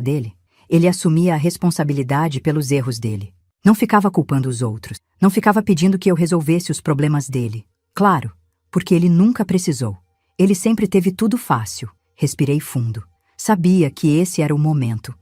dele? Ele assumia a responsabilidade pelos erros dele. Não ficava culpando os outros. Não ficava pedindo que eu resolvesse os problemas dele. Claro, porque ele nunca precisou. Ele sempre teve tudo fácil. Respirei fundo. Sabia que esse era o momento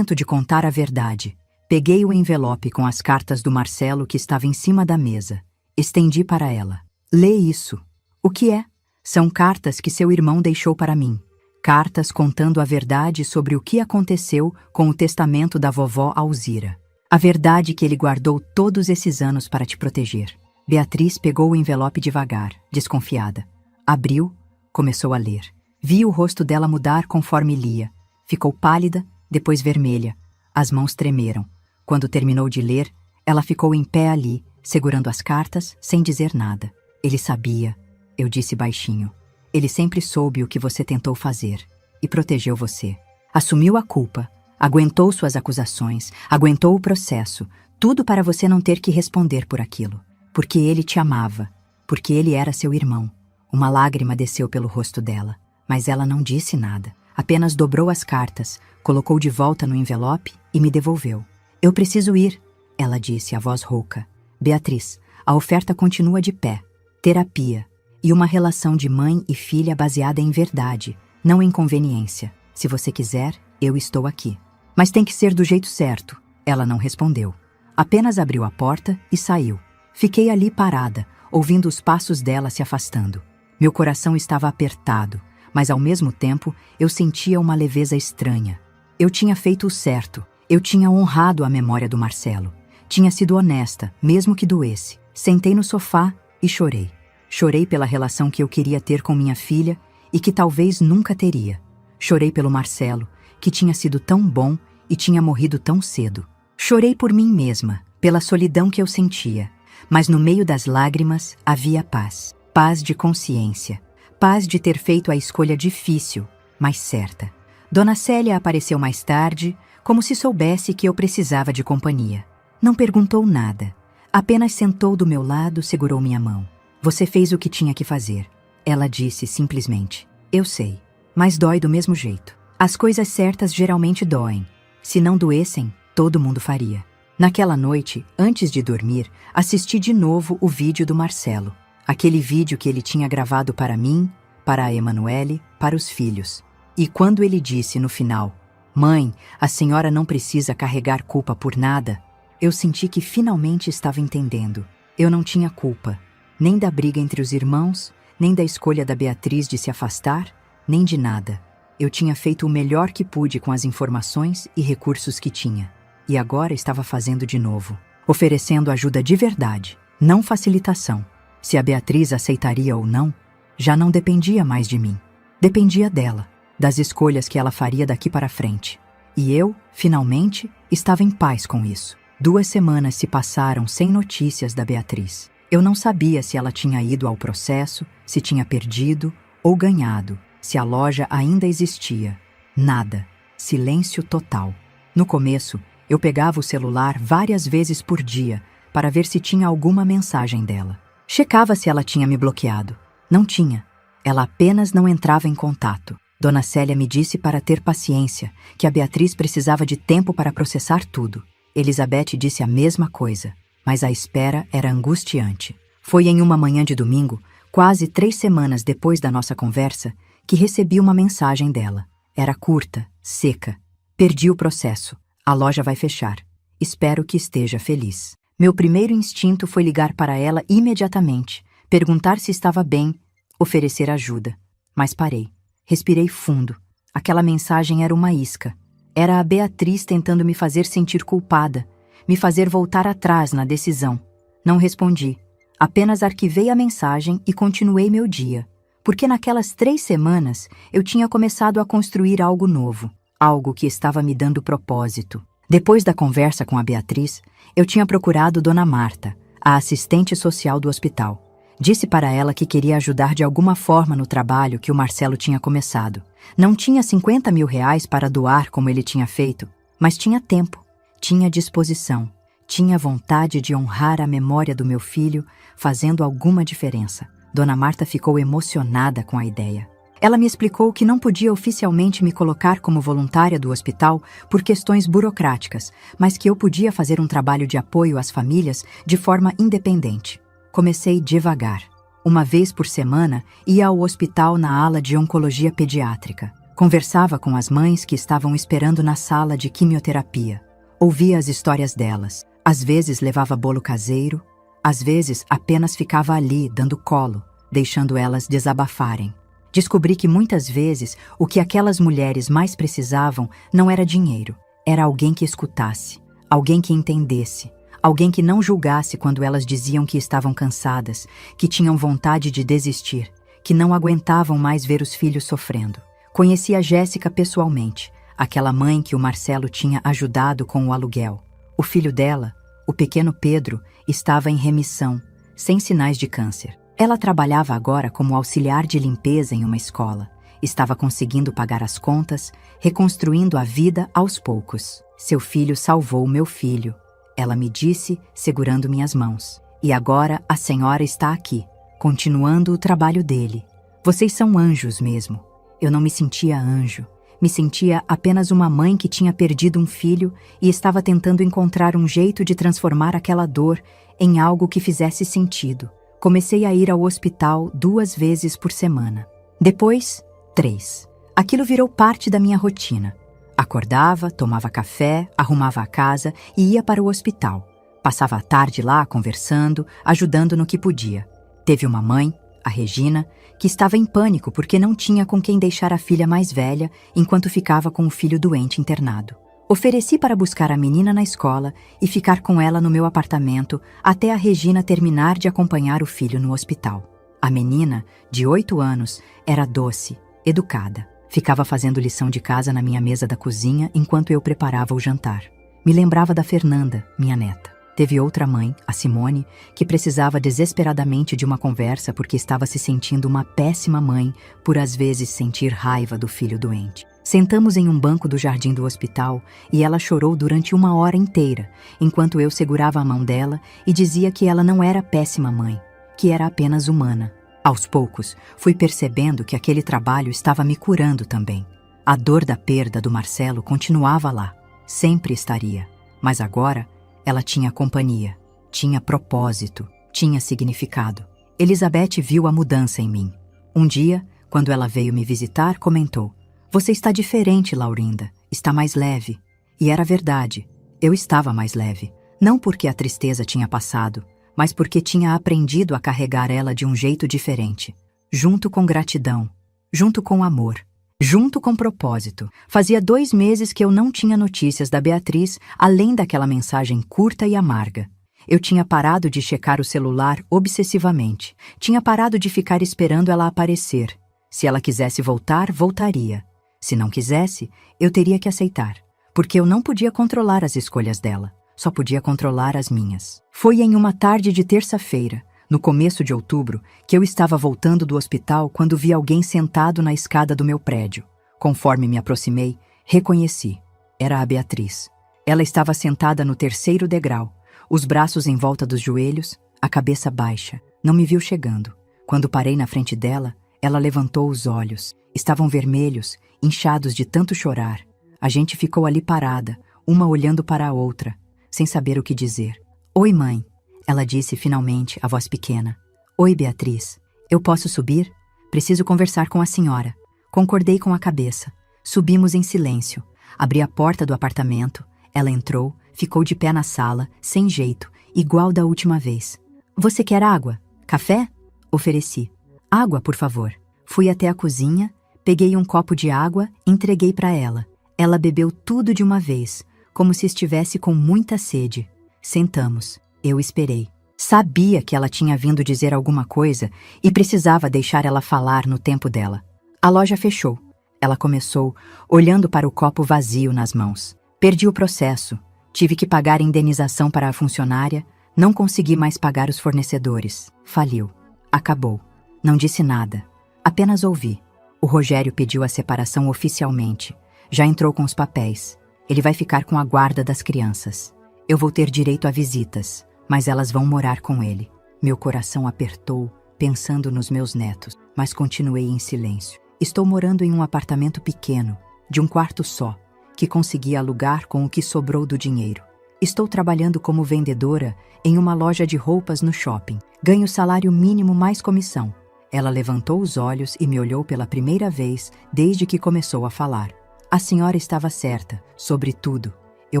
de contar a verdade. Peguei o envelope com as cartas do Marcelo que estava em cima da mesa. Estendi para ela. Lê isso. O que é? São cartas que seu irmão deixou para mim. Cartas contando a verdade sobre o que aconteceu com o testamento da vovó Alzira. A verdade que ele guardou todos esses anos para te proteger. Beatriz pegou o envelope devagar, desconfiada. Abriu, começou a ler. Vi o rosto dela mudar conforme lia. Ficou pálida, depois vermelha. As mãos tremeram. Quando terminou de ler, ela ficou em pé ali, segurando as cartas, sem dizer nada. Ele sabia, eu disse baixinho. Ele sempre soube o que você tentou fazer e protegeu você. Assumiu a culpa, aguentou suas acusações, aguentou o processo, tudo para você não ter que responder por aquilo. Porque ele te amava, porque ele era seu irmão. Uma lágrima desceu pelo rosto dela, mas ela não disse nada. Apenas dobrou as cartas, colocou de volta no envelope e me devolveu. Eu preciso ir, ela disse, a voz rouca. Beatriz, a oferta continua de pé. Terapia. E uma relação de mãe e filha baseada em verdade, não em conveniência. Se você quiser, Eu estou aqui. Mas tem que ser do jeito certo. Ela não respondeu. Apenas abriu a porta e saiu. Fiquei ali parada, ouvindo os passos dela se afastando. Meu coração estava apertado, mas ao mesmo tempo eu sentia uma leveza estranha. Eu tinha feito o certo. Eu tinha honrado a memória do Marcelo. Tinha sido honesta, mesmo que doesse. Sentei no sofá e chorei. Chorei pela relação que eu queria ter com minha filha e que talvez nunca teria. Chorei pelo Marcelo, que tinha sido tão bom e tinha morrido tão cedo. Chorei por mim mesma, pela solidão que eu sentia. Mas no meio das lágrimas havia paz. Paz de consciência. Paz de ter feito a escolha difícil, mas certa. Dona Célia apareceu mais tarde, como se soubesse que eu precisava de companhia. Não perguntou nada. Apenas sentou do meu lado, segurou minha mão. Você fez o que tinha que fazer. Ela disse simplesmente. Eu sei, mas dói do mesmo jeito. As coisas certas geralmente doem. Se não doessem, todo mundo faria. Naquela noite, antes de dormir, assisti de novo o vídeo do Marcelo. Aquele vídeo que ele tinha gravado para mim, para a Emanuele, para os filhos. E quando ele disse no final, Mãe, a senhora não precisa carregar culpa por nada, eu senti que finalmente estava entendendo. Eu não tinha culpa, nem da briga entre os irmãos, nem da escolha da Beatriz de se afastar, nem de nada. Eu tinha feito o melhor que pude com as informações e recursos que tinha. E agora estava fazendo de novo, oferecendo ajuda de verdade, não facilitação. Se a Beatriz aceitaria ou não, já não dependia mais de mim. Dependia dela, das escolhas que ela faria daqui para frente. E eu, finalmente, estava em paz com isso. 2 semanas se passaram sem notícias da Beatriz. Eu não sabia se ela tinha ido ao processo, se tinha perdido ou ganhado, se a loja ainda existia. Nada. Silêncio total. No começo, eu pegava o celular várias vezes por dia para ver se tinha alguma mensagem dela. Checava se ela tinha me bloqueado. Não tinha. Ela apenas não entrava em contato. Dona Célia me disse para ter paciência, que a Beatriz precisava de tempo para processar tudo. Elizabeth disse a mesma coisa, mas a espera era angustiante. Foi em uma manhã de domingo, quase 3 semanas depois da nossa conversa, que recebi uma mensagem dela. Era curta, seca. Perdi o processo. A loja vai fechar. Espero que esteja feliz. Meu primeiro instinto foi ligar para ela imediatamente, perguntar se estava bem, oferecer ajuda. Mas parei. Respirei fundo. Aquela mensagem era uma isca. Era a Beatriz tentando me fazer sentir culpada, me fazer voltar atrás na decisão. Não respondi. Apenas arquivei a mensagem e continuei meu dia. Porque naquelas 3 semanas eu tinha começado a construir algo novo, algo que estava me dando propósito. Depois da conversa com a Beatriz, eu tinha procurado Dona Marta, a assistente social do hospital. Disse para ela que queria ajudar de alguma forma no trabalho que o Marcelo tinha começado. Não tinha 50 mil reais para doar como ele tinha feito, mas tinha tempo, tinha disposição, tinha vontade de honrar a memória do meu filho, fazendo alguma diferença. Dona Marta ficou emocionada com a ideia. Ela me explicou que não podia oficialmente me colocar como voluntária do hospital por questões burocráticas, mas que eu podia fazer um trabalho de apoio às famílias de forma independente. Comecei devagar. Uma vez por semana, ia ao hospital na ala de oncologia pediátrica. Conversava com as mães que estavam esperando na sala de quimioterapia. Ouvia as histórias delas. Às vezes levava bolo caseiro, às vezes apenas ficava ali, dando colo, deixando elas desabafarem. Descobri que muitas vezes o que aquelas mulheres mais precisavam não era dinheiro, era alguém que escutasse, alguém que entendesse, alguém que não julgasse quando elas diziam que estavam cansadas, que tinham vontade de desistir, que não aguentavam mais ver os filhos sofrendo. Conheci a Jéssica pessoalmente, aquela mãe que o Marcelo tinha ajudado com o aluguel. O filho dela, o pequeno Pedro, estava em remissão, sem sinais de câncer. Ela trabalhava agora como auxiliar de limpeza em uma escola. Estava conseguindo pagar as contas, reconstruindo a vida aos poucos. Seu filho salvou meu filho, ela me disse, segurando minhas mãos. E agora a senhora está aqui, continuando o trabalho dele. Vocês são anjos mesmo. Eu não me sentia anjo. Me sentia apenas uma mãe que tinha perdido um filho e estava tentando encontrar um jeito de transformar aquela dor em algo que fizesse sentido. Comecei a ir ao hospital 2 vezes por semana. Depois, 3. Aquilo virou parte da minha rotina. Acordava, tomava café, arrumava a casa e ia para o hospital. Passava a tarde lá conversando, ajudando no que podia. Teve uma mãe, a Regina, que estava em pânico porque não tinha com quem deixar a filha mais velha enquanto ficava com o filho doente internado. Ofereci para buscar a menina na escola e ficar com ela no meu apartamento até a Regina terminar de acompanhar o filho no hospital. A menina, de 8 anos, era doce, educada. Ficava fazendo lição de casa na minha mesa da cozinha enquanto eu preparava o jantar. Me lembrava da Fernanda, minha neta. Teve outra mãe, a Simone, que precisava desesperadamente de uma conversa porque estava se sentindo uma péssima mãe por às vezes sentir raiva do filho doente. Sentamos em um banco do jardim do hospital e ela chorou durante 1 hora inteira, enquanto eu segurava a mão dela e dizia que ela não era péssima mãe, que era apenas humana. Aos poucos, fui percebendo que aquele trabalho estava me curando também. A dor da perda do Marcelo continuava lá, sempre estaria, mas agora ela tinha companhia, tinha propósito, tinha significado. Elizabeth viu a mudança em mim. Um dia, quando ela veio me visitar, comentou: "Você está diferente, Laurinda, está mais leve." E era verdade, eu estava mais leve. Não porque a tristeza tinha passado, mas porque tinha aprendido a carregar ela de um jeito diferente. Junto com gratidão, junto com amor, junto com propósito. Fazia 2 meses que eu não tinha notícias da Beatriz, além daquela mensagem curta e amarga. Eu tinha parado de checar o celular obsessivamente. Tinha parado de ficar esperando ela aparecer. Se ela quisesse voltar, voltaria. Se não quisesse, eu teria que aceitar, porque eu não podia controlar as escolhas dela, só podia controlar as minhas. Foi em uma tarde de terça-feira, no começo de outubro, que eu estava voltando do hospital quando vi alguém sentado na escada do meu prédio. Conforme me aproximei, reconheci. Era a Beatriz. Ela estava sentada no 3º degrau, os braços em volta dos joelhos, a cabeça baixa. Não me viu chegando. Quando parei na frente dela, ela levantou os olhos. Estavam vermelhos, inchados de tanto chorar. A gente ficou ali parada, uma olhando para a outra, sem saber o que dizer. "Oi, mãe." Ela disse finalmente, a voz pequena. "Oi, Beatriz. Eu posso subir? Preciso conversar com a senhora." Concordei com a cabeça. Subimos em silêncio. Abri a porta do apartamento. Ela entrou, ficou de pé na sala, sem jeito, igual da última vez. "Você quer água? Café?" Ofereci. "Água, por favor." Fui até a cozinha, peguei um copo de água, entreguei para ela. Ela bebeu tudo de uma vez, como se estivesse com muita sede. Sentamos. Eu esperei. Sabia que ela tinha vindo dizer alguma coisa e precisava deixar ela falar no tempo dela. A loja fechou. Ela começou, olhando para o copo vazio nas mãos. Perdi o processo. Tive que pagar indenização para a funcionária. Não consegui mais pagar os fornecedores. Faliu. Acabou. Não disse nada. Apenas ouvi. O Rogério pediu a separação oficialmente. Já entrou com os papéis. Ele vai ficar com a guarda das crianças. Eu vou ter direito a visitas, mas elas vão morar com ele. Meu coração apertou, pensando nos meus netos, mas continuei em silêncio. Estou morando em um apartamento pequeno, de 1 quarto só, que consegui alugar com o que sobrou do dinheiro. Estou trabalhando como vendedora em uma loja de roupas no shopping. Ganho salário mínimo mais comissão. Ela levantou os olhos e me olhou pela primeira vez desde que começou a falar. A senhora estava certa, sobre tudo. Eu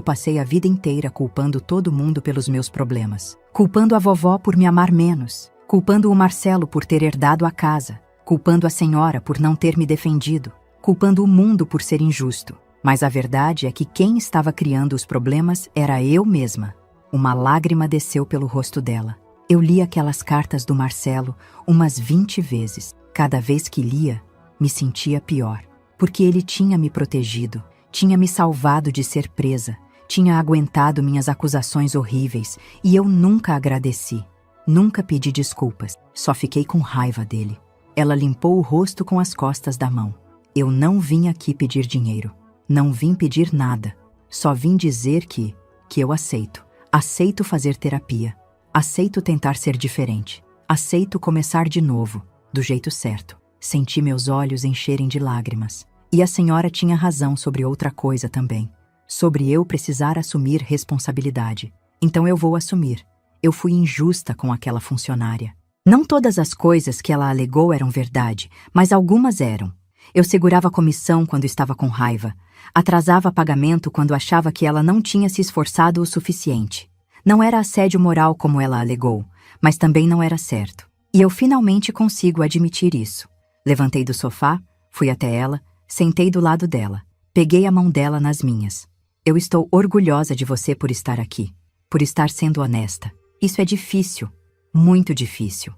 passei a vida inteira culpando todo mundo pelos meus problemas. Culpando a vovó por me amar menos. Culpando o Marcelo por ter herdado a casa. Culpando a senhora por não ter me defendido. Culpando o mundo por ser injusto. Mas a verdade é que quem estava criando os problemas era eu mesma. Uma lágrima desceu pelo rosto dela. Eu li aquelas cartas do Marcelo umas 20 vezes. Cada vez que lia, me sentia pior. Porque ele tinha me protegido. Tinha me salvado de ser presa, tinha aguentado minhas acusações horríveis e eu nunca agradeci, nunca pedi desculpas, só fiquei com raiva dele. Ela limpou o rosto com as costas da mão. Eu não vim aqui pedir dinheiro, não vim pedir nada, só vim dizer que eu aceito. Aceito fazer terapia, aceito tentar ser diferente, aceito começar de novo, do jeito certo. Senti meus olhos encherem de lágrimas. E a senhora tinha razão sobre outra coisa também. Sobre eu precisar assumir responsabilidade. Então eu vou assumir. Eu fui injusta com aquela funcionária. Não todas as coisas que ela alegou eram verdade, mas algumas eram. Eu segurava a comissão quando estava com raiva. Atrasava pagamento quando achava que ela não tinha se esforçado o suficiente. Não era assédio moral como ela alegou, mas também não era certo. E eu finalmente consigo admitir isso. Levantei do sofá, fui até ela, sentei do lado dela. Peguei a mão dela nas minhas. Eu estou orgulhosa de você por estar aqui, por estar sendo honesta. Isso é difícil, muito difícil.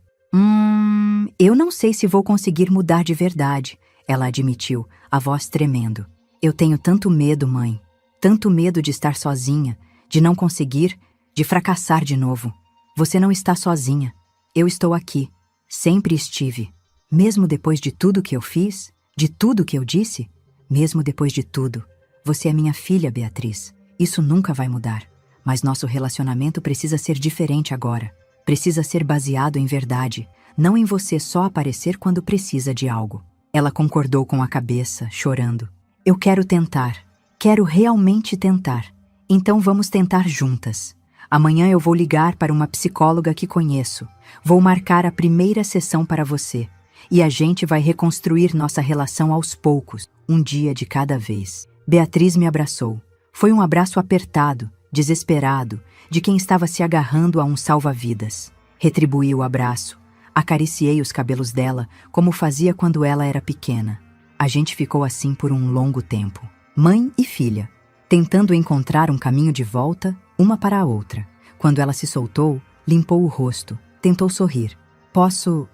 Eu não sei se vou conseguir mudar de verdade, ela admitiu, a voz tremendo. Eu tenho tanto medo, mãe. Tanto medo de estar sozinha, de não conseguir, de fracassar de novo. Você não está sozinha. Eu estou aqui. Sempre estive. Mesmo depois de tudo que eu fiz, de tudo que eu disse, mesmo depois de tudo. Você é minha filha, Beatriz. Isso nunca vai mudar. Mas nosso relacionamento precisa ser diferente agora. Precisa ser baseado em verdade, não em você só aparecer quando precisa de algo. Ela concordou com a cabeça, chorando. Eu quero tentar. Quero realmente tentar. Então vamos tentar juntas. Amanhã eu vou ligar para uma psicóloga que conheço. Vou marcar a primeira sessão para você. E a gente vai reconstruir nossa relação aos poucos, um dia de cada vez. Beatriz me abraçou. Foi um abraço apertado, desesperado, de quem estava se agarrando a um salva-vidas. Retribuí o abraço. Acariciei os cabelos dela, como fazia quando ela era pequena. A gente ficou assim por um longo tempo. Mãe e filha, tentando encontrar um caminho de volta, uma para a outra. Quando ela se soltou, limpou o rosto, tentou sorrir. Posso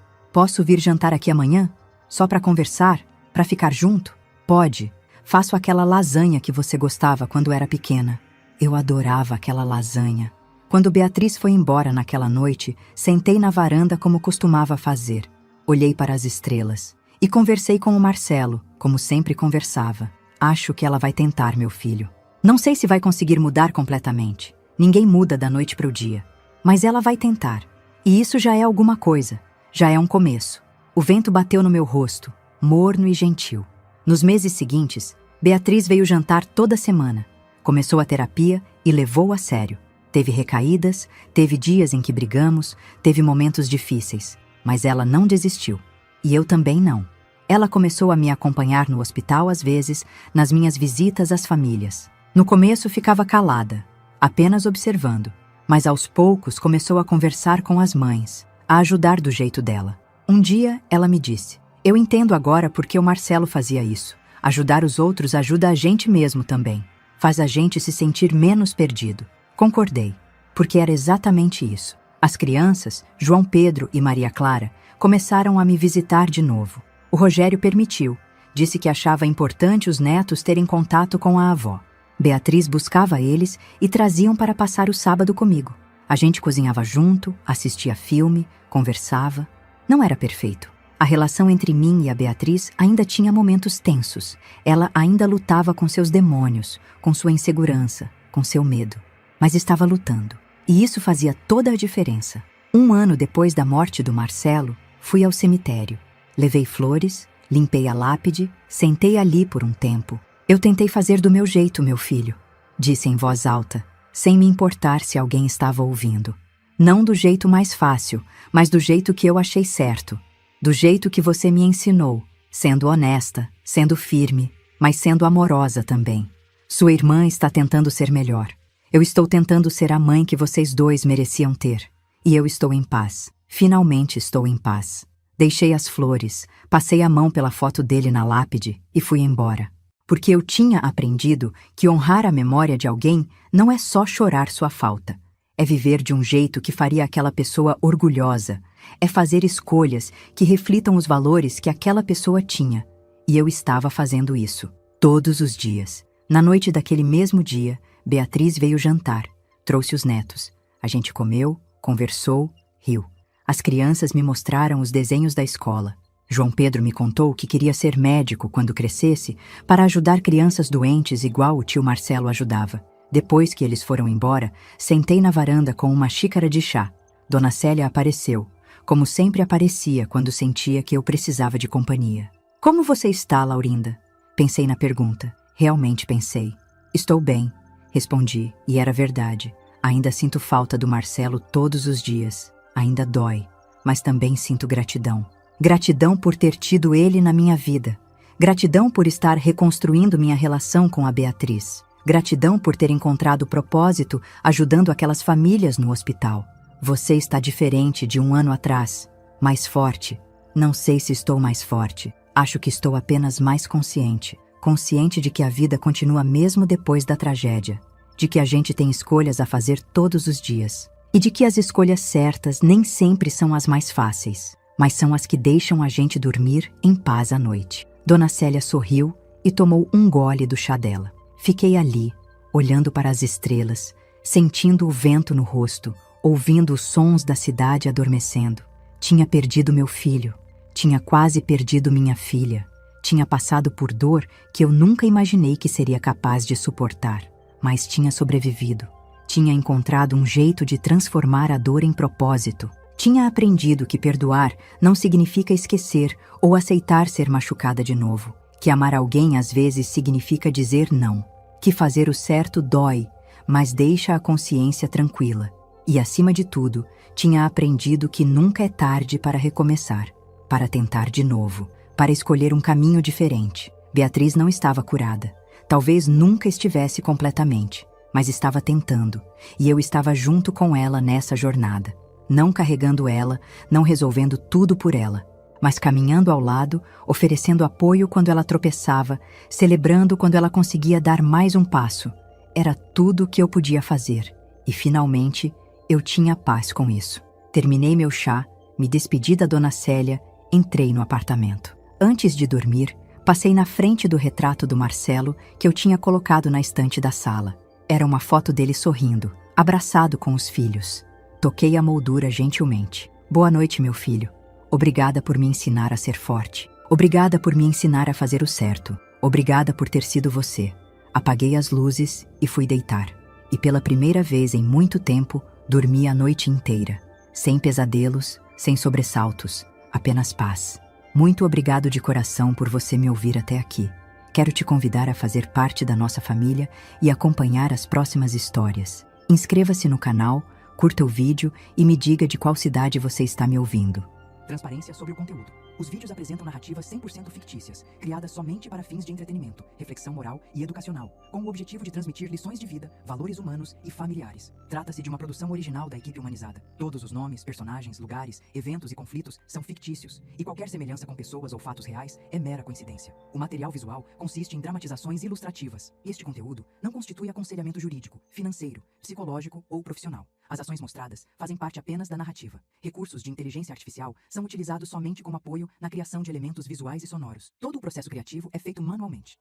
vir jantar aqui amanhã? Só para conversar? Para ficar junto? Pode. Faço aquela lasanha que você gostava quando era pequena. Eu adorava aquela lasanha. Quando Beatriz foi embora naquela noite, sentei na varanda como costumava fazer. Olhei para as estrelas e conversei com o Marcelo, como sempre conversava. Acho que ela vai tentar, meu filho. Não sei se vai conseguir mudar completamente. Ninguém muda da noite para o dia. Mas ela vai tentar. E isso já é alguma coisa. Já é um começo. O vento bateu no meu rosto, morno e gentil. Nos meses seguintes, Beatriz veio jantar toda semana. Começou a terapia e levou a sério. Teve recaídas, teve dias em que brigamos, teve momentos difíceis. Mas ela não desistiu. E eu também não. Ela começou a me acompanhar no hospital às vezes, nas minhas visitas às famílias. No começo ficava calada, apenas observando. Mas aos poucos começou a conversar com as mães, a ajudar do jeito dela. Um dia ela me disse: eu entendo agora por que o Marcelo fazia isso. Ajudar os outros ajuda a gente mesmo também. Faz a gente se sentir menos perdido. Concordei, porque era exatamente isso. As crianças, João Pedro e Maria Clara, começaram a me visitar de novo. O Rogério permitiu. Disse que achava importante os netos terem contato com a avó. Beatriz buscava eles e traziam para passar o sábado comigo. A gente cozinhava junto, assistia filme, conversava. Não era perfeito. A relação entre mim e a Beatriz ainda tinha momentos tensos. Ela ainda lutava com seus demônios, com sua insegurança, com seu medo. Mas estava lutando. E isso fazia toda a diferença. 1 ano depois da morte do Marcelo, fui ao cemitério. Levei flores, limpei a lápide, sentei ali por um tempo. Eu tentei fazer do meu jeito, meu filho, disse em voz alta, sem me importar se alguém estava ouvindo. Não do jeito mais fácil, mas do jeito que eu achei certo. Do jeito que você me ensinou, sendo honesta, sendo firme, mas sendo amorosa também. Sua irmã está tentando ser melhor. Eu estou tentando ser a mãe que vocês dois mereciam ter. E eu estou em paz. Finalmente estou em paz. Deixei as flores, passei a mão pela foto dele na lápide e fui embora. Porque eu tinha aprendido que honrar a memória de alguém não é só chorar sua falta. É viver de um jeito que faria aquela pessoa orgulhosa. É fazer escolhas que reflitam os valores que aquela pessoa tinha. E eu estava fazendo isso, todos os dias. Na noite daquele mesmo dia, Beatriz veio jantar, trouxe os netos. A gente comeu, conversou, riu. As crianças me mostraram os desenhos da escola. João Pedro me contou que queria ser médico quando crescesse para ajudar crianças doentes igual o tio Marcelo ajudava. Depois que eles foram embora, sentei na varanda com uma xícara de chá. Dona Célia apareceu, como sempre aparecia quando sentia que eu precisava de companhia. Como você está, Laurinda? Pensei na pergunta. Realmente pensei. Estou bem, respondi, e era verdade. Ainda sinto falta do Marcelo todos os dias. Ainda dói, mas também sinto gratidão. Gratidão por ter tido ele na minha vida. Gratidão por estar reconstruindo minha relação com a Beatriz. Gratidão por ter encontrado propósito ajudando aquelas famílias no hospital. Você está diferente de um ano atrás, mais forte. Não sei se estou mais forte. Acho que estou apenas mais consciente. Consciente de que a vida continua mesmo depois da tragédia. De que a gente tem escolhas a fazer todos os dias. E de que as escolhas certas nem sempre são as mais fáceis, mas são as que deixam a gente dormir em paz à noite. Dona Célia sorriu e tomou um gole do chá dela. Fiquei ali, olhando para as estrelas, sentindo o vento no rosto, ouvindo os sons da cidade adormecendo. Tinha perdido meu filho, tinha quase perdido minha filha, tinha passado por dor que eu nunca imaginei que seria capaz de suportar, mas tinha sobrevivido. Tinha encontrado um jeito de transformar a dor em propósito. Tinha aprendido que perdoar não significa esquecer ou aceitar ser machucada de novo. Que amar alguém às vezes significa dizer não. Que fazer o certo dói, mas deixa a consciência tranquila. E, acima de tudo, tinha aprendido que nunca é tarde para recomeçar, para tentar de novo, para escolher um caminho diferente. Beatriz não estava curada. Talvez nunca estivesse completamente, mas estava tentando, e eu estava junto com ela nessa jornada. Não carregando ela, não resolvendo tudo por ela, mas caminhando ao lado, oferecendo apoio quando ela tropeçava, celebrando quando ela conseguia dar mais um passo. Era tudo o que eu podia fazer, e finalmente eu tinha paz com isso. Terminei meu chá, me despedi da Dona Célia, entrei no apartamento. Antes de dormir, passei na frente do retrato do Marcelo que eu tinha colocado na estante da sala. Era uma foto dele sorrindo, abraçado com os filhos. Toquei a moldura gentilmente. Boa noite, meu filho. Obrigada por me ensinar a ser forte. Obrigada por me ensinar a fazer o certo. Obrigada por ter sido você. Apaguei as luzes e fui deitar. E pela primeira vez em muito tempo, dormi a noite inteira. Sem pesadelos, sem sobressaltos, apenas paz. Muito obrigado de coração por você me ouvir até aqui. Quero te convidar a fazer parte da nossa família e acompanhar as próximas histórias. Inscreva-se no canal, curta o vídeo e me diga de qual cidade você está me ouvindo. Transparência sobre o conteúdo. Os vídeos apresentam narrativas 100% fictícias, criadas somente para fins de entretenimento, reflexão moral e educacional, com o objetivo de transmitir lições de vida, valores humanos e familiares. Trata-se de uma produção original da equipe humanizada. Todos os nomes, personagens, lugares, eventos e conflitos são fictícios, e qualquer semelhança com pessoas ou fatos reais é mera coincidência. O material visual consiste em dramatizações ilustrativas. Este conteúdo não constitui aconselhamento jurídico, financeiro, psicológico ou profissional. As ações mostradas fazem parte apenas da narrativa. Recursos de inteligência artificial são utilizados somente como apoio na criação de elementos visuais e sonoros. Todo o processo criativo é feito manualmente.